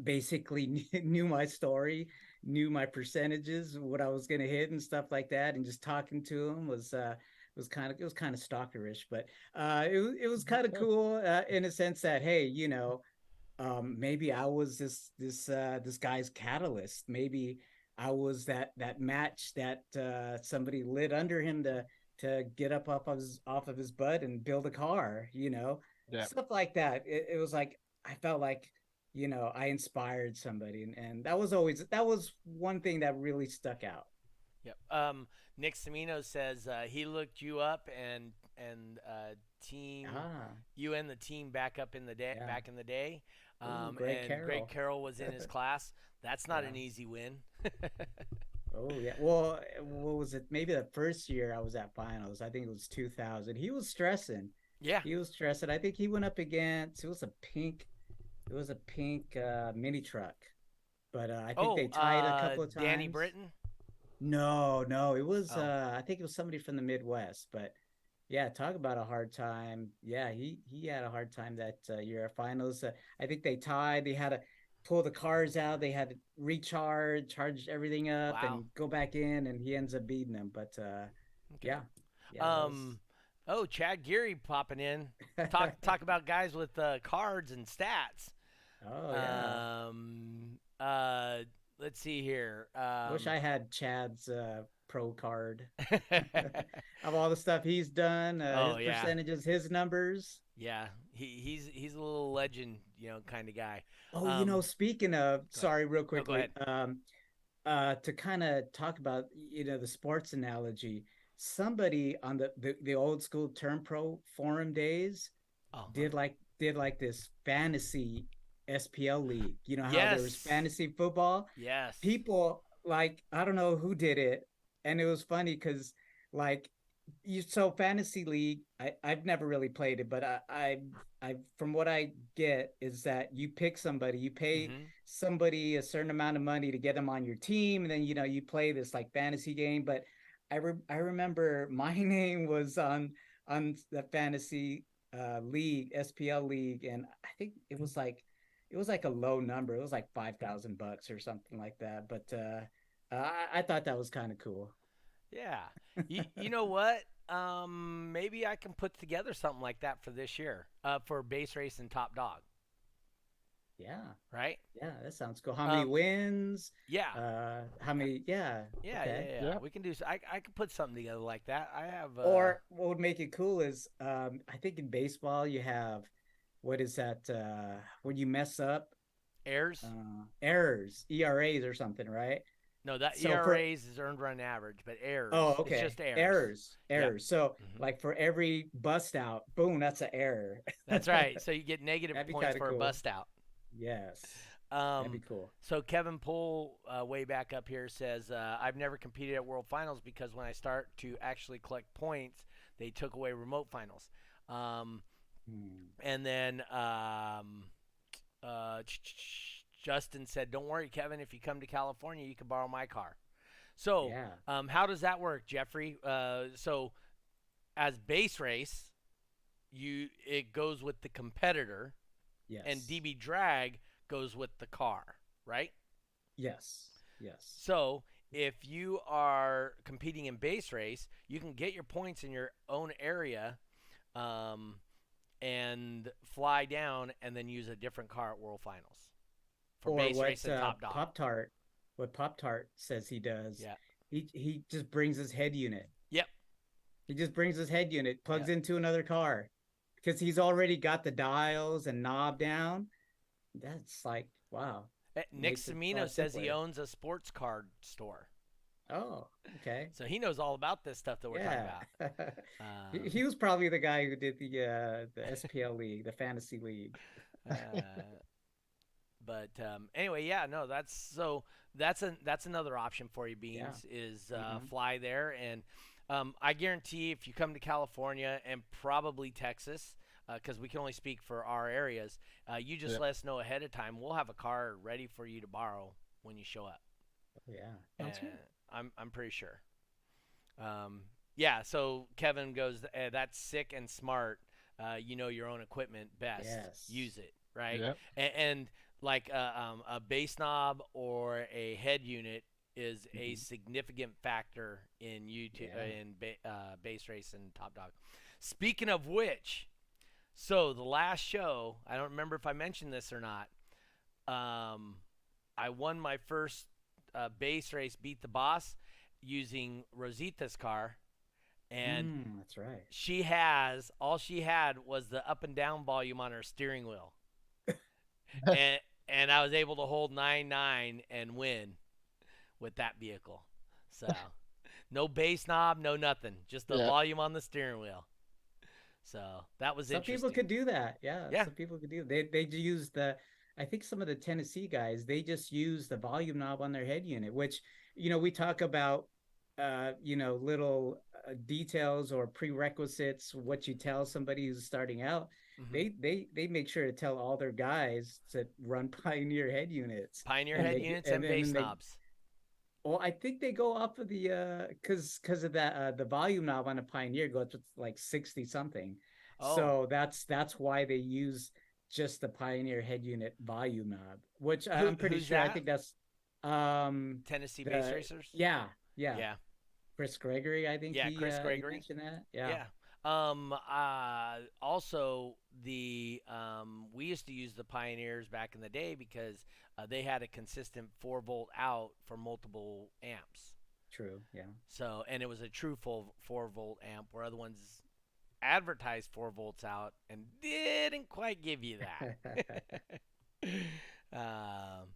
basically knew my story, knew my percentages, what I was going to hit and stuff like that. And just talking to him it was kind of stalkerish, but it was kind of cool, in a sense that, hey, maybe I was this guy's catalyst. Maybe I was that match that somebody lit under him to get up off of his butt and build a car. Yeah. Stuff like that. It was like I felt like I inspired somebody, and that was one thing that really stuck out. Yep. Nick Semino says he looked you up and team Ah, you and the team back up in the day yeah. back in the day. Oh, Greg And Greg Carroll. Carroll was in his class. That's not Yeah. an easy win. Oh yeah. Well, what was it? Maybe the first year I was at finals. I think it was 2000. He was stressing. Yeah. He was stressing. I think he went up against. It was a pink mini truck, but I think Oh, they tied a couple of Danny times. Britton. No, no, it was. Oh, I think it was somebody from the Midwest. But yeah, talk about a hard time. Yeah, he had a hard time that year at finals. I think they tied. They had to pull the cars out. They had to charge everything up, wow. and go back in. And he ends up beating them. But Okay. yeah, yeah, that was. Um. Oh, Chad Geary popping in. Talk about guys with cards and stats. Oh yeah. Um. Let's see here. I wish I had Chad's pro card of all the stuff he's done, Oh his yeah. percentages, his numbers. Yeah, he's a little legend, kind of guy. Oh, Um, speaking of, go ahead. sorry, real No, go quickly, ahead. to kind of talk about, the sports analogy, somebody on the old school Term Pro forum days Oh, huh. did like this fantasy SPL league. You know how there was Yes, fantasy football? yes. People, like, I don't know who did it, and it was funny because, like, fantasy league, I've never really played it, but I from what I get is that you pick somebody, you pay Mm-hmm. somebody a certain amount of money to get them on your team, and then you play this like fantasy game. But I remember my name was on the fantasy league, SPL league, and I think it was like a low number. It was like $5,000 or something like that. But I thought that was kind of cool. Yeah. You know what? Maybe I can put together something like that for this year. For base race and top dog. Yeah. right? Yeah, that sounds cool. How many wins? Yeah. How many? Yeah. Yeah, yeah, Okay. yeah. Yep. We can do. I could put something together like that. I have Or what would make it cool is, I think in baseball you have, what is that? When you mess up, errors. errors, ERAs or something, right? No, that So for ERAs is earned run average, but Oh, errors. It's okay, just errors. errors, Yep. errors. So Hmm. like for every bust out, boom, that's an error. That's right. So you get negative That'd be points kind of for a cool. bust out. Yes, that'd be Um, cool. so Kevin Poole, way back up here, says, I've never competed at World Finals because when I start to actually collect points, they took away remote finals. Um, Hmm. and then uh, Justin said, "Don't worry, Kevin. If you come to California, you can borrow my car." So, Yeah. how does that work, Jeffrey? So, as base race, it goes with the competitor, and Yes. DB drag goes with the car, right? Yes. Yes. So, if you are competing in base race, you can get your points in your own area, um, and fly down, and then use a different car at World Finals for Or base race what and top dog. Pop Tart says he does. Yeah. He just brings his head unit. Yep. He just brings his head unit, plugs Yep. into another car because he's already got the dials and knob down. That's like, wow. Nick Makes it a Semino lot says he simpler. owns a sports card store, Oh, okay. so he knows all about this stuff that we're talking Yeah. about. He was probably the guy who did the SPL league, the fantasy league. Uh, but anyway, yeah, no, that's another option for you, Yeah. Beans, is Mhm. fly there, and I guarantee if you come to California and probably Texas, because we can only speak for our areas, you just Yep. let us know ahead of time. We'll have a car ready for you to borrow when you show up. Yeah. Uh, Sounds good. I'm pretty sure. Yeah, so Kevin goes, that's sick and smart. You know your own equipment best. Yes. Use it, right? Yep. And like a base knob or a head unit is a Mhm. significant factor in Yeah. base race and top dog. Speaking of which, so the last show, I don't remember if I mentioned this or not. Um, I won my first base race, beat the boss, using Rosita's car, and That's right. all she had was the up and down volume on her steering wheel, and I was able to hold 9.9 and win with that vehicle. So no bass knob, no nothing, just the Yeah. volume on the steering wheel. So that was Some people interesting. could do that. Yeah, Yeah. some people could do. They use the. I think some of the Tennessee guys they just use the volume knob on their head unit, which we talk about, little details or prerequisites. What you tell somebody who's starting out, Hmm. they make sure to tell all their guys to run Pioneer head units, Pioneer and head they units and and then bass they. knobs. Well, I think they go off of the because of that the volume knob on a Pioneer goes to like 60 something. Oh, So that's why they use just the Pioneer head unit volume knob, which I'm pretty who's sure I that? think that's Tennessee Bass the Racers. yeah, yeah. Yeah. Chris Gregory, I think Yeah, Chris he Gregory. mentioned that. Yeah. Yeah. Also, we used to use the Pioneers back in the day because they had a consistent 4-volt out for multiple amps. True. Yeah. So, and it was a true full 4-volt amp, where other ones advertised 4 volts out and didn't quite give you that. um,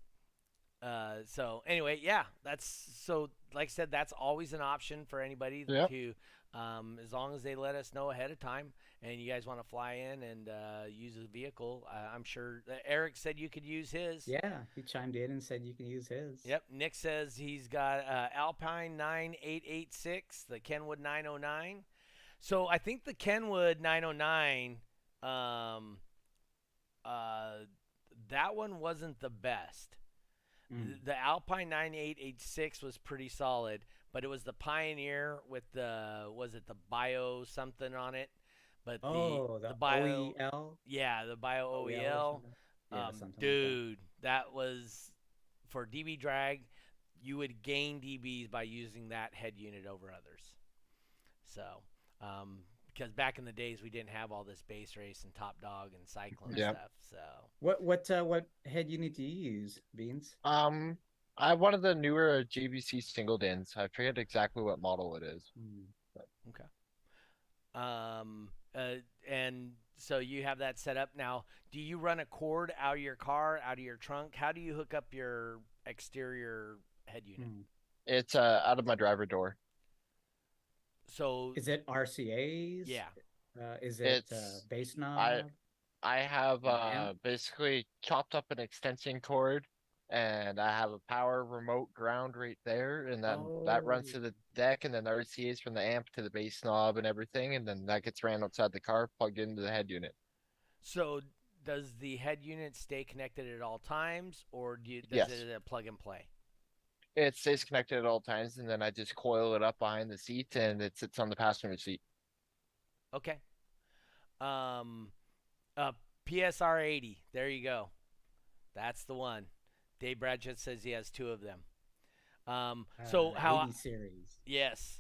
so anyway, yeah, that's so. Like I said, that's always an option for anybody Yep. to, as long as they let us know ahead of time, and you guys want to fly in and use the vehicle. I'm sure Eric said you could use his. Yeah, he chimed in and said you can use his. Yep. Nick says he's got Alpine 9886, the Kenwood 909. So I think the Kenwood 909, um, that one wasn't the best. The Alpine 9886 was pretty solid, but it was the Pioneer with the Bio something on it, but Oh, the the Bio, OEL, yeah, the Bio OEL or OEL, something. Yeah, something like that. dude, that was for DB drag. You would gain DBs by using that head unit over others. So, because back in the days we didn't have all this base race and top dog and cyclone Yeah. stuff. So What head unit do you use, Beans? Um, I have one of the newer JVC single DINs. I forget exactly what model it is. Hmm. okay. Um, uh, and so you have that set up now. Do you run a cord out of your car, out of your trunk? How do you hook up your exterior head unit? Hmm. It's out of my driver door. So Is it RCA's? yeah. Is it It's base I knob? I have An amp? basically chopped up an extension cord and I have a power remote ground right there and then that Oh, runs to the deck and then the RCA's from the amp to the bass knob and everything and then that gets ran outside the car plugged into the head unit. So does the head unit stay connected at all times, or does Yes. it plug and play? It stays connected at all times and then I just coil it up behind the seat and it sits on the passenger seat. Okay. Um, uh, PSR 80. There you go. That's the one. Dave Bradshaw says he has two of them. So how? 80 series. Yes.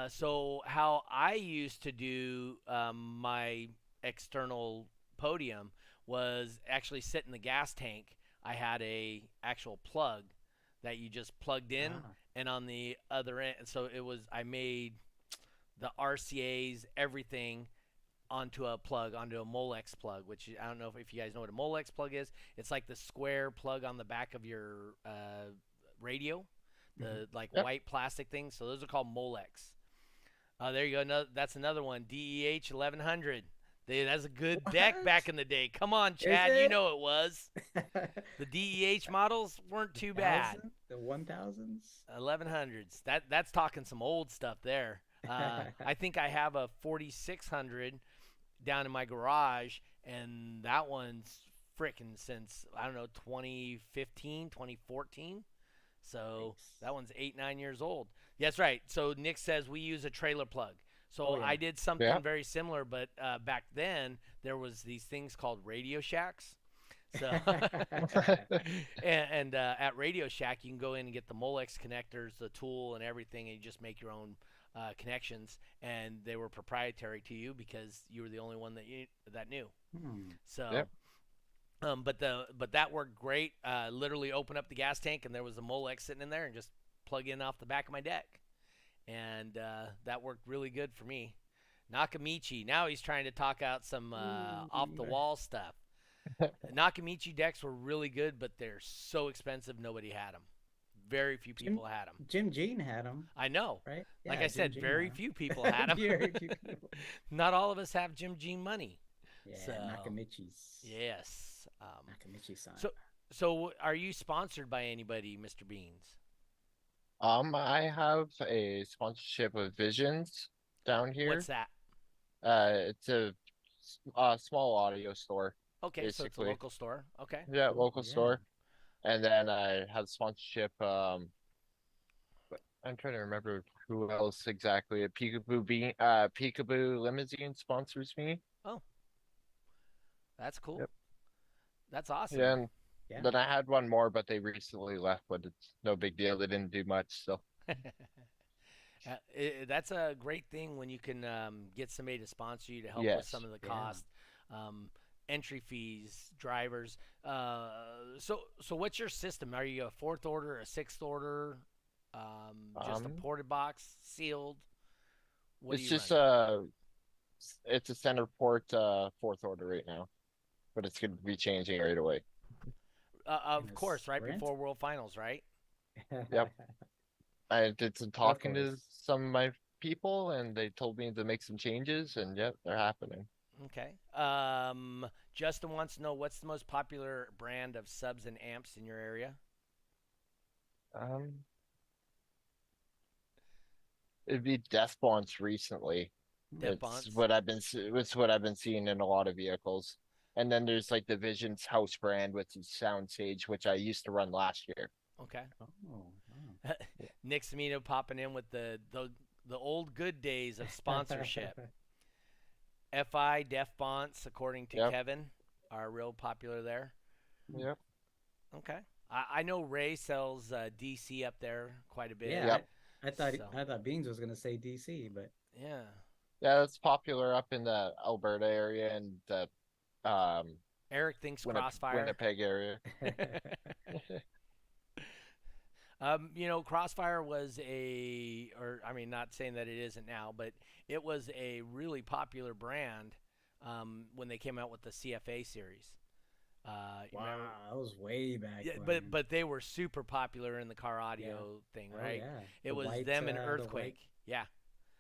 So how I used to do my external podium was actually sit in the gas tank. I had a actual plug that you just plugged in, Ah, and on the other end, so it was I made the RCA's everything onto a plug, onto a Molex plug, which I don't know if you guys know what a Molex plug is. It's like the square plug on the back of your radio, the like Yep. white plastic thing. So those are called Molex. There you go. That's another one. DEH 1100. That's a good deck back in the day. Come on, Chad. You it? know it was. The DEH models weren't too bad. The 1000s? 1100s. That's talking some old stuff there. I think I have a 4600 down in my garage, and that one's frickin' since I don't know 2015, 2014. So Nice. that one's 8, 9 years old. That's right. So Nick says we use a trailer plug. So Oh, yeah. I did something Yeah. very similar, but back then there was these things called Radio Shacks. So and at Radio Shack you can go in and get the Molex connectors, the tool, and everything, and you just make your own connections, and they were proprietary to you because you were the only one that knew. Hmm. So, Yep. but that worked great. Literally open up the gas tank, and there was a Molex sitting in there, and just plug in off the back of my deck, and that worked really good for me. Nakamichi. Now he's trying to talk out some off the wall stuff. Nakamichi decks were really good, but they're so expensive. Nobody had them. Very few people had them. Jim Jean had them, I know. right? Like Yeah, I said, Jim Jean very had 'em. few people had them. Very few people. Not all of us have Jim Jean money. Yeah, So, Nakamichi's. yes. Nakamichi-san. So are you sponsored by anybody, Mr. Beans? I have a sponsorship with Visions down here. What's that? It's a small audio store. Okay, so it's a Basically. local store. Okay. Yeah, Cool, local yeah. store. And then I have sponsorship. I'm trying to remember who else exactly. Peekaboo Limousine sponsors me. That's cool. Yep. That's awesome. Yeah, and Yeah. then I had one more, but they recently left. But it's no big deal. They didn't do much. So That's a great thing when you can get somebody to sponsor you to help with Yes. some of the Yeah. cost, entry fees, drivers. So what's your system? Are you a fourth order, a sixth order, just a ported box, sealed? What it's do you just run? it's a center port fourth order right now, but it's going to be changing right away. Of In a course, right sprint? before World Finals, right? Yep. I did some talking to course. some of my people, and they told me to make some changes, and yep, they're happening. Okay. Justin wants to know what's the most popular brand of subs and amps in your area? It'd be Death Bonds recently. Death It's Bonds? what I've been seeing in a lot of vehicles. And then there's like the Visions house brand, which is Soundstage, which I used to run last year. Okay. Oh, wow. Nick Samino popping in with the old good days of sponsorship. FI Def Bonds, according to Yep. Kevin, are real popular there. Yep. Okay. I know Ray sells DC up there quite a bit. Yeah, Yep. I thought So- I thought Beans was gonna say DC, but Yeah. Yeah, it's popular up in the Alberta area and the um Eric thinks Crossfire. Winnipeg area. Crossfire was or I mean, not saying that it isn't now, but it was a really popular brand when they came out with the CFA series. You Wow, remember? that was way back Yeah, but when. but they were super popular in the car Yeah. audio thing, Oh right? yeah. It was them and The white Earthquake. Yeah,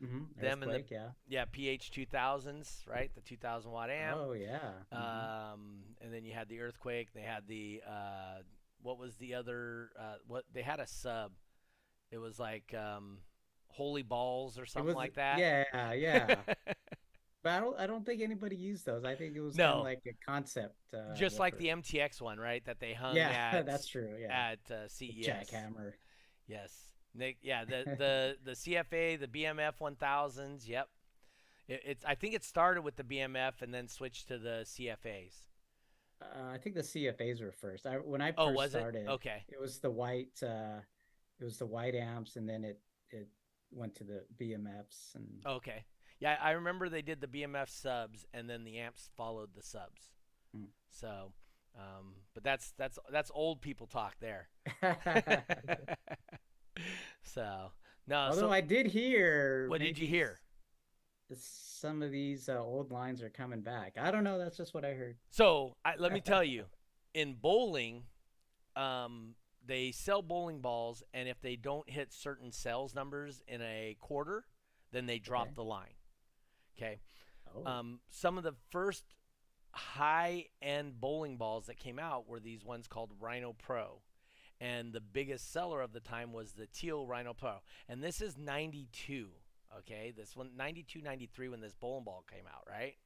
them and the earthquake. Yeah. PH2000s, right? The 2000 watt amp. Oh yeah. And then you had the Earthquake. They had the what was the other? What they had a sub. It was like Holy Balls or It something was like that. yeah, yeah. But I don't think anybody used those. I think it was kind of No, like a concept just like woofer. the MTX one, right? That they hung Yeah, at that's true. Yeah. The CES. jackhammer. Yes. Yeah, the CFA, the BMF 1000s. Yep. It's I think it started with the BMF and then switched to the CFAs. I think the CFAs were first. When I Oh, first was it? started, Okay. it was the white amps, and then it went to the BMFs, and Okay. Yeah, I remember they did the BMF subs and then the amps followed the subs. mm. So, but that's old people talk there. So, no, Although so I did hear what did you maybe hear? some of these old lines are coming back. I don't know. That's just what I heard. So, let me tell you, in bowling, they sell bowling balls, and if they don't hit certain sales numbers in a quarter, then they drop Okay. the line. Okay. Oh, Some of the first high-end bowling balls that came out were these ones called Rhino Pro, and the biggest seller of the time was the teal Rhino Pro. And this is 92. Okay, this one 92, 93 when this bowling ball came out, right?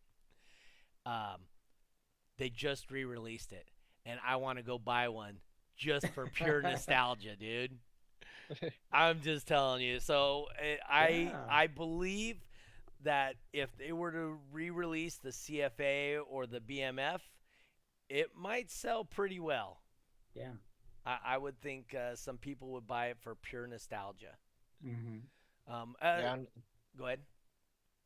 Um, they just re-released it, and I want to go buy one just for pure nostalgia, dude. I'm just telling you. So yeah, I believe that if they were to re-release the CFA or the BMF, it might sell pretty well. yeah. I would think some people would buy it for pure nostalgia. Hmm. Um, Yeah, uh, Go ahead.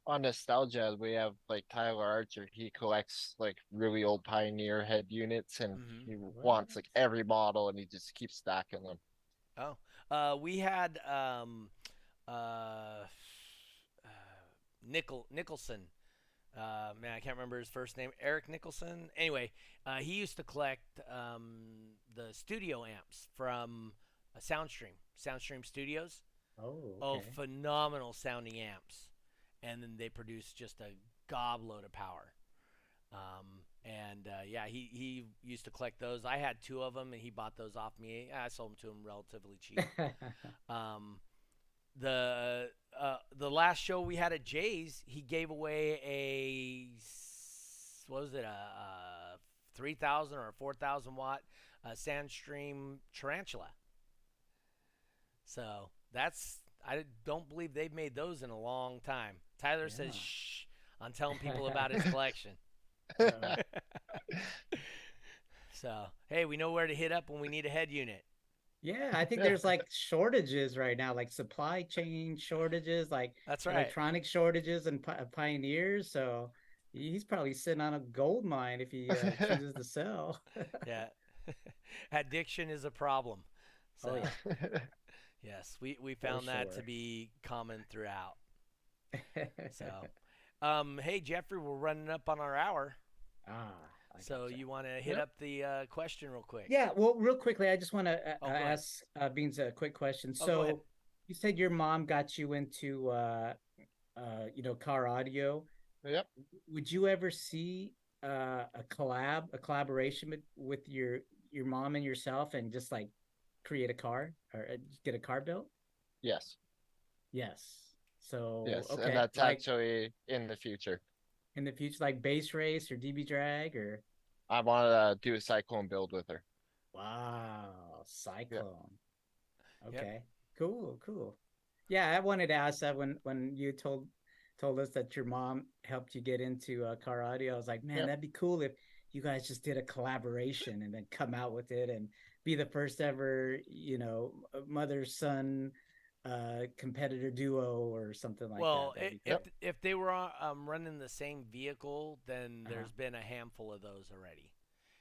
on nostalgia, we have like Tyler Archer. He collects like really old Pioneer head units, and Hmm. he What? wants like every model, and he just keeps stacking them. Oh, we had uh, Nicholson. Man, I can't remember his first name. Eric Nicholson. Anyway, he used to collect the studio amps from Soundstream Studios. Oh, Oh, okay. phenomenal sounding amps, and then they produce just a gobload of power. And yeah, he used to collect those. I had two of them, and he bought those off me. I sold them to him relatively cheap. Um, the last show we had at Jay's, he gave away what was it, a 3,000 or a 4,000 watt Sandstream Tarantula. So I don't believe they've made those in a long time. Tyler says Yeah. shh on telling people about his collection. Uh, So hey, we know where to hit up when we need a head unit. yeah, I think Yeah. there's like shortages right now, like supply chain shortages, like That's right. electronic shortages and pioneers. So he's probably sitting on a gold mine if he chooses to sell. Yeah. Addiction is a problem. So Oh yeah, yes, we for found that to sure. be common throughout. So hey Jeffrey, we're running up on our hour. I So gotcha. you want to hit Yep. up the question real quick? Yeah, well, real quickly, I just want to Oh, go ahead. ask Beans a quick question. Oh, go ahead. So, you said your mom got you into car audio. Yep. Would you ever see a collaboration with your mom and yourself, and just like create a car or get a car built? Yes. Yes. So, Yes. And okay, that's like actually in the future. in the future, like base race or DB drag or I want to do a cyclone build with her. wow, Yeah. cyclone. Yep. Okay. Cool, cool. Yeah, I wanted to ask that when you told us that your mom helped you get into car audio. I was like, man, Yep. that'd be cool if you guys just did a collaboration and then come out with it and be the first ever, mother son competitor duo or something like that. Well, That'd be if cool. if they were running the same vehicle, then Uh-huh. there's been a handful of those already.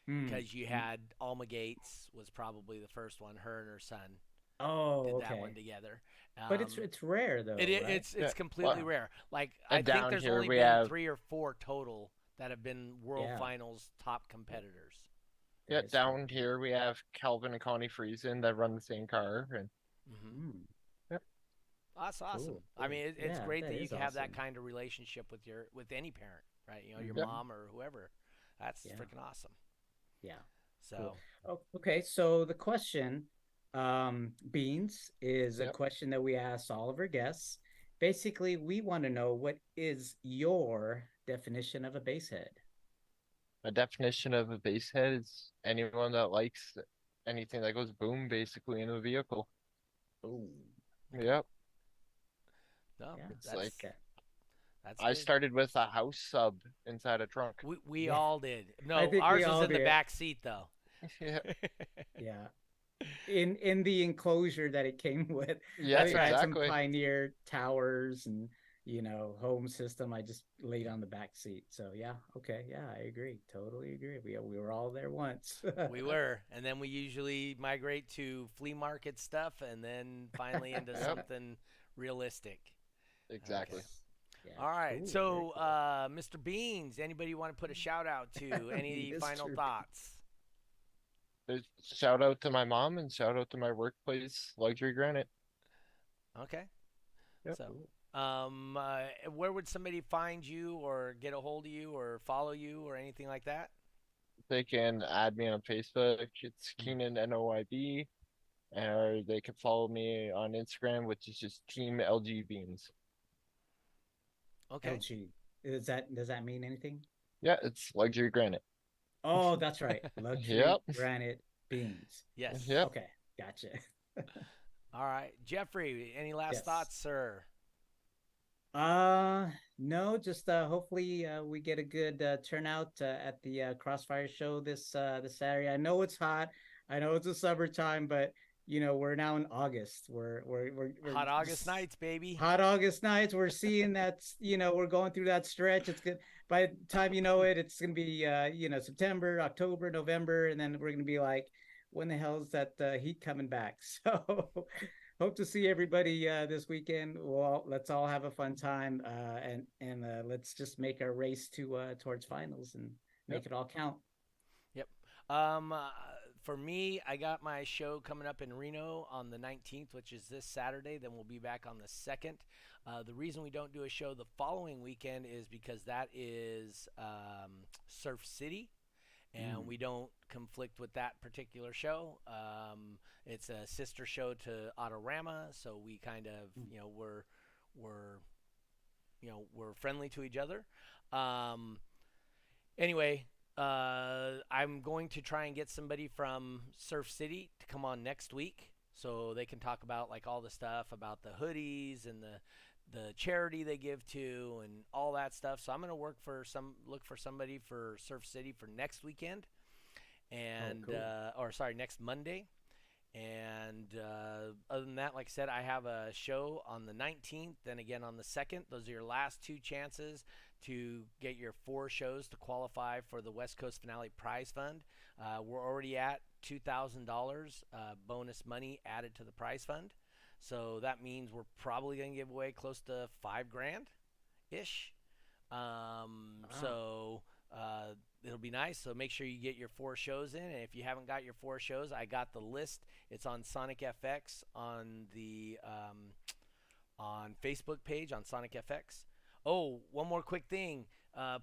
Mm. Because you Mm. had Alma Gates was probably the first one. Her and her son Oh, did that one okay. together. But it's rare though, right? It's Yeah. completely Well, rare. Like I and think down there's here only we been have, 3 or 4 total that have been World Yeah, Finals top competitors. yeah, that is true. down here we have Calvin and Connie Friesen that run the same car, and Hmm. Mm. yep, That's awesome. Cool, I cool. mean, it's Yeah, great that that you is can have that awesome. kind of relationship with any parent, right? You know, your yep. Hmm. mom or whoever. That's Yeah, freaking awesome. yeah, cool. So, Oh, okay, so the question, Beans, is a Yep. question that we ask all of our guests. Basically, we want to know what is your definition of a bass head? A definition of a bass head is anyone that likes anything that goes boom basically in a vehicle. Oh, okay. Yep. no, Yeah. It's like Okay. that's I good. started with a house sub inside a trunk. We Yeah. all did. I No, think we ours was all in the did. back seat though. Yeah. Yeah. In the enclosure that it came with. I Yeah, That's think I right. had some exactly. Pioneer towers and home system. I just laid on the back seat. So yeah, okay, yeah, I agree. Totally agree. We were all there once. We were, and then we usually migrate to flea market stuff, and then finally into Yep, something realistic. Okay. exactly. Yes. Yeah. All right. Cool. Very So, cool. Mr. Beans, anybody want to put a shout out to? Any final Mr. thoughts? There's shout out to my mom and shout out to my workplace, Luxury Granite. Okay. Yep. So, Cool. where would somebody find you, or get a hold of you, or follow you, or anything like that? They can add me on Facebook. It's Mm. Keenan NOIB. Or they can follow me on Instagram, which is just Team LG Beans. Okay. LG. Does that mean anything? Yeah, it's Luxury Granite. Oh, that's right. Luxury Yep. granite beans. Yes. Yep. Okay, gotcha. All right. Jeffrey, any last Yes. thoughts, sir? No, just hopefully we get a good turnout at the Crossfire show this Saturday. I know it's hot. I know it's a summertime, but we're now in August. We're Hot August just nights, baby. hot August nights. We're seeing that, we're going through that stretch. It's good. By the time you know it, it's gonna be September, October, November, and then we're gonna be like, when the hell is that heat coming back? So hope to see everybody this weekend. Well, let's all have a fun time, and let's just make our race towards finals and Yep. make it all count. Yep. Um, uh, for me, I got my show coming up in Reno on the 19th, which is this Saturday. Then we'll be back on the 2nd. The reason we don't do a show the following weekend is because that is Surf City, and Mm. we don't conflict with that particular show. It's a sister show to Autorama, so we kind of, Mm. we're we're friendly to each other. Um, Anyway, I'm going to try and get somebody from Surf City to come on next week so they can talk about like all the stuff about the hoodies and the charity they give to and all that stuff. So I'm going to look for somebody for Surf City for next weekend Oh, and cool. or sorry, next Monday. And other than that, like I said, I have a show on the 19th, then again on the 2nd. Those are your last 2 chances to get your 4 shows to qualify for the West Coast Finale Prize Fund. We're already at $2,000 bonus money added to the prize fund. So that means we're probably going to give away close to 5 grand ish. Wow. So it'll be nice. So make sure you get your 4 shows in. And if you haven't got your 4 shows, I got the list. It's on Sonic FX on the on Facebook page on Sonic FX. Oh, one more quick thing.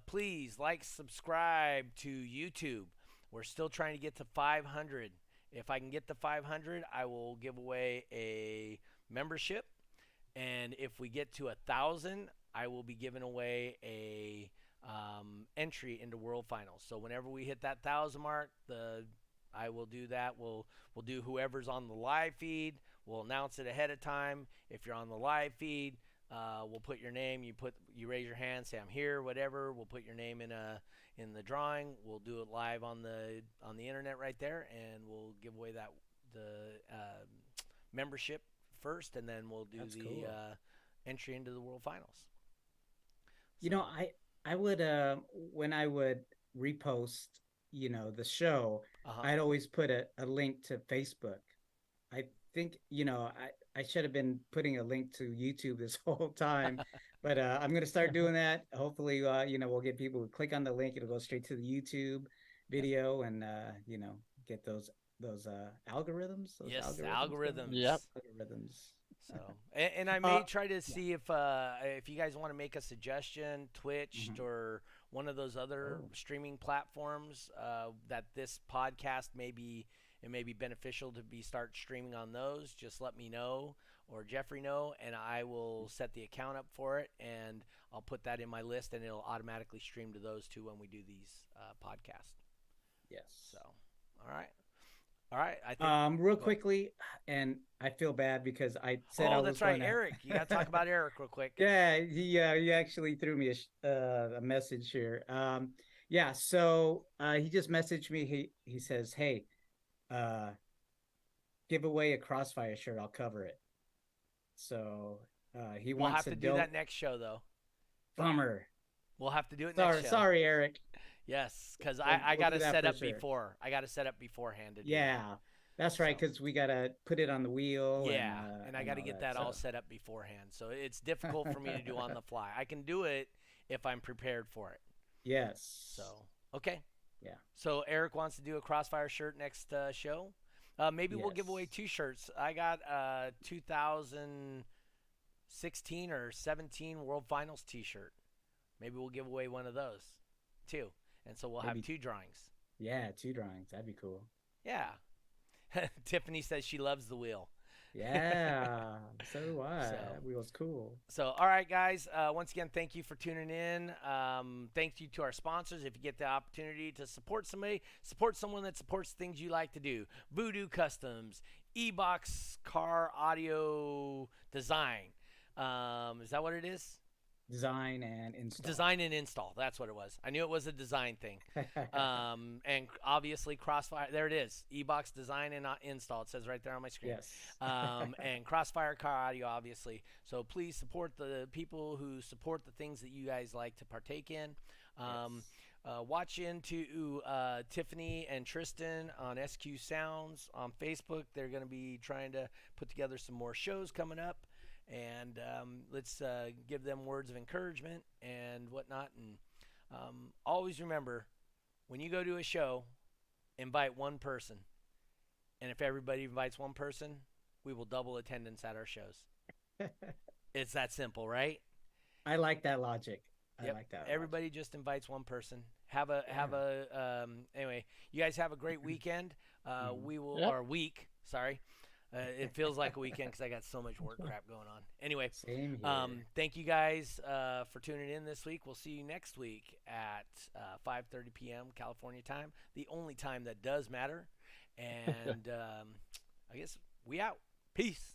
Please like, subscribe to YouTube. We're still trying to get to 500. If I can get to 500, I will give away a membership. And if we get to 1,000, I will be giving away a entry into World Finals. So whenever we hit that 1,000 mark, I will do that. We'll do whoever's on the live feed. We'll announce it ahead of time. If you're on the live feed, we'll put your name. You raise your hand, say I'm here, whatever. We'll put your name in the drawing. We'll do it live on the internet right there, and we'll give away the membership first, and then we'll do That's the cool. entry into the World Finals. You know, I would when I would repost, the show, Uh-huh. I'd always put a link to Facebook. I think, I should have been putting a link to YouTube this whole time, but I'm gonna start doing that. Hopefully, we'll get people to click on the link. It'll go straight to the YouTube Yes. video, and get those algorithms, those Yes, algorithms going. Yep. algorithms. Algorithms. So, and I Uh, may try to yeah. see if you guys want to make a suggestion, Twitch Mhm. or one of those other Oh, streaming platforms that this podcast it may be beneficial to be start streaming on those. Just let me know or Jeffrey know, and I will set the account up for it, and I'll put that in my list, and it'll automatically stream to those two when we do these podcasts. yes. So, all right. I think. Real Go ahead. quickly, and I feel bad because I said I Oh, was that's right, going to. Eric. You got to talk about Eric real quick. Yeah, he actually threw me a message here. Yeah, so he just messaged me. He says, "Hey, uh, give away a Crossfire shirt. I'll cover it." So he We'll wants have to to do do that next show, though. bummer. We'll have to do it next Sorry, show. sorry, Eric. Yes, because We'll, I we'll got do to that set for up sure. before. I got to set up beforehand to do that. Yeah, that's right. So, Because we gotta put it on the wheel yeah, and I got to all get that. that all set up beforehand. So it's difficult for me to do on the fly. I can do it if I'm prepared for it. Yes. So, okay. Yeah. So Eric wants to do a Crossfire shirt next show. Maybe we'll give away Yes. 2 shirts. I got 2016 or 17 World Finals T-shirt. Maybe we'll give away one of those too, and so we'll have Maybe. 2 drawings. Yeah, 2 drawings. That'd be cool. Yeah. Tiffany says she loves the wheel. Yeah, so do I. So, That wheel's cool. so all right, guys. Once again, thank you for tuning in. Thank you to our sponsors. If you get the opportunity to support somebody, support someone that supports things you like to do. Voodoo Customs, E-Box Car Audio Design. Is that what it is? Design and install. Design and install. That's what it was. I knew it was a design thing. And obviously Crossfire. There it is. E-Box Design and Install. It says right there on my screen. Yes. And Crossfire Car Audio, obviously. So please support the people who support the things that you guys like to partake in. Watch into Tiffany and Tristan on SQ Sounds on Facebook. They're going to be trying to put together some more shows coming up. And let's give them words of encouragement and whatnot. And always remember, when you go to a show, invite one person. And if everybody invites one person, we will double attendance at our shows. It's that simple, right? I like that logic. Yep. I like that. Everybody just invites one person. Anyway, you guys have a great weekend. We will, Yep. or week, sorry. It feels like a weekend because I got so much work crap going on. Anyway, Same here. thank you guys for tuning in this week. We'll see you next week at 5:30 p.m. California time, the only time that does matter. And I guess we out. Peace.